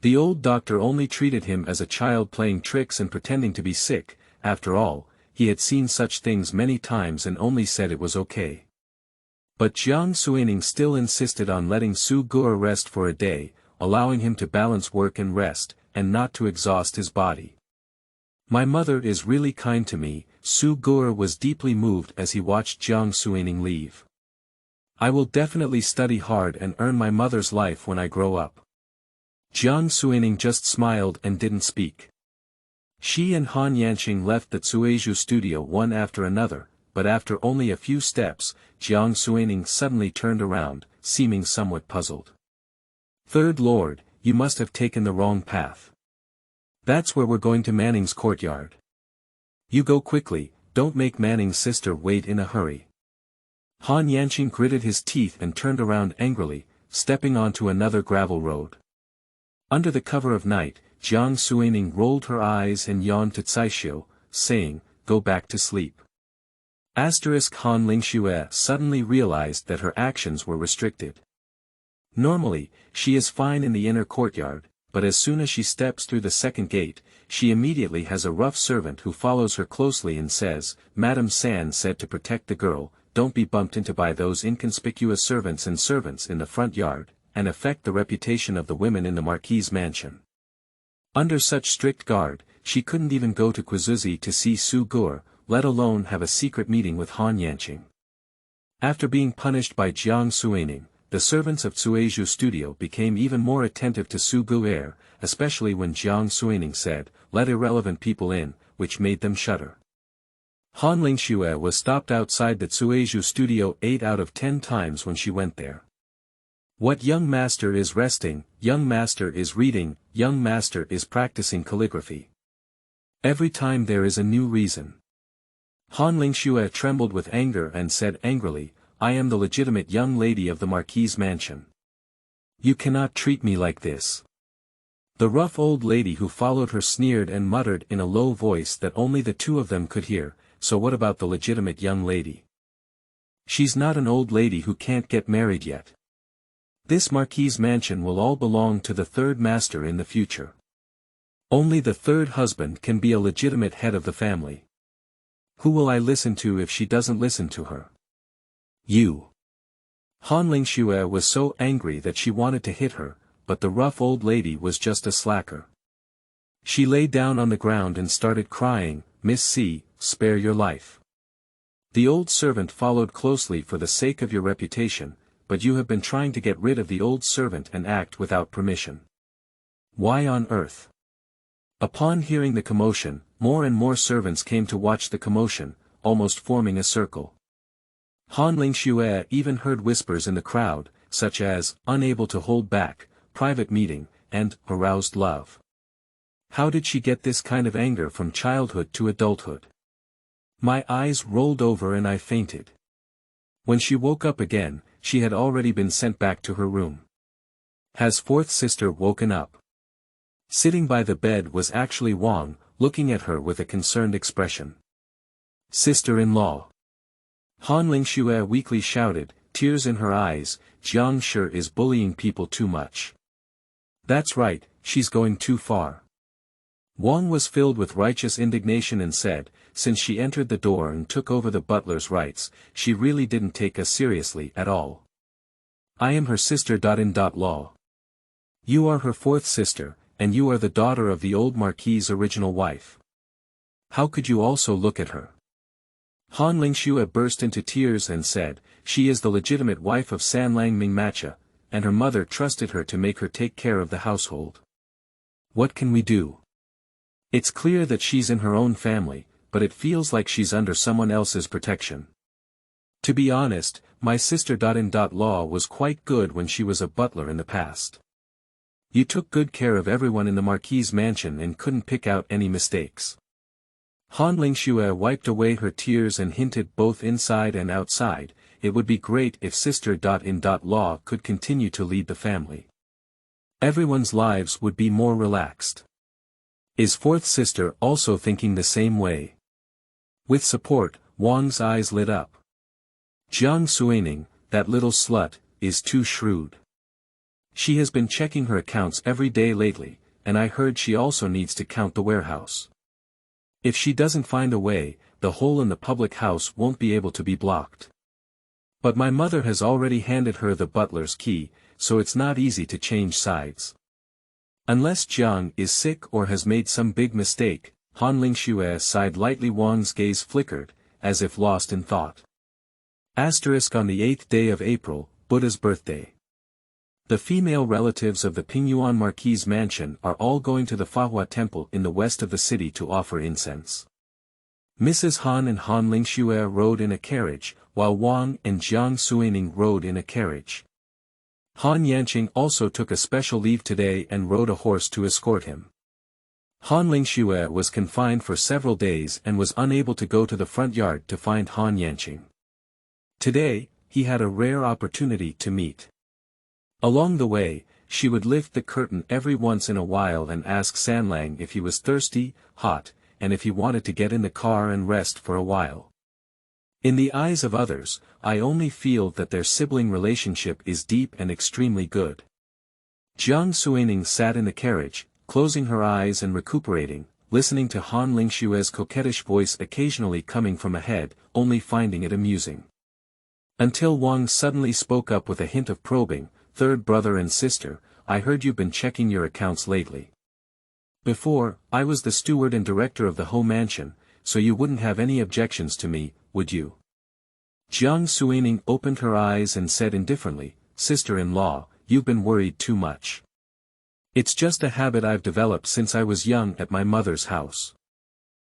The old doctor only treated him as a child playing tricks and pretending to be sick. After all, he had seen such things many times and only said it was okay. But Jiang Suining still insisted on letting Su Gu rest for a day, allowing him to balance work and rest, and not to exhaust his body. My mother is really kind to me. Su Gu was deeply moved as he watched Jiang Suining leave. I will definitely study hard and earn my mother's life when I grow up. Jiang Suining just smiled and didn't speak. She and Han Yanqing left the Tsueju studio one after another, but after only a few steps, Jiang Suining suddenly turned around, seeming somewhat puzzled. Third Lord, you must have taken the wrong path. That's where we're going, to Manning's courtyard. You go quickly, don't make Manning's sister wait in a hurry. Han Yanqing gritted his teeth and turned around angrily, stepping onto another gravel road. Under the cover of night, Jiang Suining rolled her eyes and yawned to Caixu, saying, go back to sleep. Han Lingxue suddenly realized that her actions were restricted. Normally, she is fine in the inner courtyard, but as soon as she steps through the second gate, she immediately has a rough servant who follows her closely and says, Madame San said to protect the girl, don't be bumped into by those inconspicuous servants in the front yard, and affect the reputation of the women in the Marquis' mansion. Under such strict guard, she couldn't even go to Quizuzi to see Su Gur, let alone have a secret meeting with Han Yanqing. After being punished by Jiang Suining, the servants of Tsueju Studio became even more attentive to Su Gur, especially when Jiang Suining said, "Let irrelevant people in," which made them shudder. Han Lingxue was stopped outside the Tsueju Studio 8 out of 10 times when she went there. What young master is resting, young master is reading, young master is practicing calligraphy. Every time there is a new reason. Han Lingxue trembled with anger and said angrily, "I am the legitimate young lady of the Marquis' mansion. You cannot treat me like this." The rough old lady who followed her sneered and muttered in a low voice that only the two of them could hear, "So what about the legitimate young lady? She's not an old lady who can't get married yet. This Marquis' mansion will all belong to the third master in the future. Only the third husband can be a legitimate head of the family. Who will I listen to if she doesn't listen to her? You." Han Lingxue was so angry that she wanted to hit her, but the rough old lady was just a slacker. She lay down on the ground and started crying, "Miss C, spare your life. The old servant followed closely for the sake of your reputation, but you have been trying to get rid of the old servant and act without permission. Why on earth?" Upon hearing the commotion, more and more servants came to watch the commotion, almost forming a circle. Han Lingxue even heard whispers in the crowd, such as, "unable to hold back," "private meeting," and "aroused love." How did she get this kind of anger from childhood to adulthood? My eyes rolled over and I fainted. When she woke up again, she had already been sent back to her room. Has fourth sister woken up? Sitting by the bed was actually Wang, looking at her with a concerned expression. "Sister-in-law." Han Lingxue weakly shouted, tears in her eyes, "Jiang sure is bullying people too much. That's right, she's going too far." Wang was filled with righteous indignation and said, since she entered the door and took over the butler's rights, she really didn't take us seriously at all. "I am her sister-in-law. You are her fourth sister, and you are the daughter of the old Marquis' original wife. How could you also look at her?" Han Lingxue burst into tears and said, "She is the legitimate wife of Sanlang Mingmacha, and her mother trusted her to make her take care of the household. What can we do? It's clear that she's in her own family, but it feels like she's under someone else's protection. To be honest, my sister-in-law was quite good when she was a butler in the past. You took good care of everyone in the Marquis' mansion and couldn't pick out any mistakes." Han Lingxue wiped away her tears and hinted both inside and outside, it would be great if sister-in-law could continue to lead the family. Everyone's lives would be more relaxed. Is fourth sister also thinking the same way? With support, Wang's eyes lit up. Jiang Suining, that little slut, is too shrewd. She has been checking her accounts every day lately, and I heard she also needs to count the warehouse. If she doesn't find a way, the hole in the public house won't be able to be blocked. But my mother has already handed her the butler's key, so it's not easy to change sides. Unless Jiang is sick or has made some big mistake, Han Lingxue sighed lightly. Wang's gaze flickered, as if lost in thought. Asterisk on the 8th day of April, Buddha's birthday. The female relatives of the Pingyuan Marquis' mansion are all going to the Fahua temple in the west of the city to offer incense. Mrs. Han and Han Lingxue rode in a carriage, while Wang and Jiang Suining rode in a carriage. Han Yanqing also took a special leave today and rode a horse to escort him. Han Lingxue was confined for several days and was unable to go to the front yard to find Han Yanqing. Today, he had a rare opportunity to meet. Along the way, she would lift the curtain every once in a while and ask Sanlang if he was thirsty, hot, and if he wanted to get in the car and rest for a while. In the eyes of others, I only feel that their sibling relationship is deep and extremely good. Jiang Suining sat in the carriage, closing her eyes and recuperating, listening to Han Lingxue's coquettish voice occasionally coming from ahead, only finding it amusing. Until Wang suddenly spoke up with a hint of probing, "Third brother and sister, I heard you've been checking your accounts lately. Before, I was the steward and director of the whole mansion, so you wouldn't have any objections to me, would you?" Jiang Suining opened her eyes and said indifferently, "Sister-in-law, you've been worried too much. It's just a habit I've developed since I was young at my mother's house.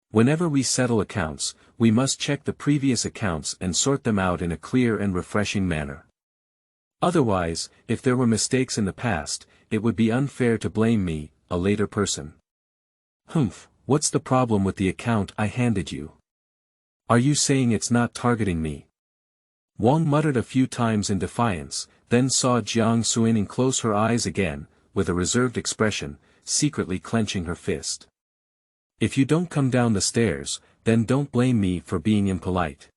Whenever we settle accounts, we must check the previous accounts and sort them out in a clear and refreshing manner. Otherwise, if there were mistakes in the past, it would be unfair to blame me, a later person." "Humph, what's the problem with the account I handed you? Are you saying it's not targeting me?" Wang muttered a few times in defiance, then saw Jiang Suining close her eyes again, with a reserved expression, secretly clenching her fist. "If you don't come down the stairs, then don't blame me for being impolite."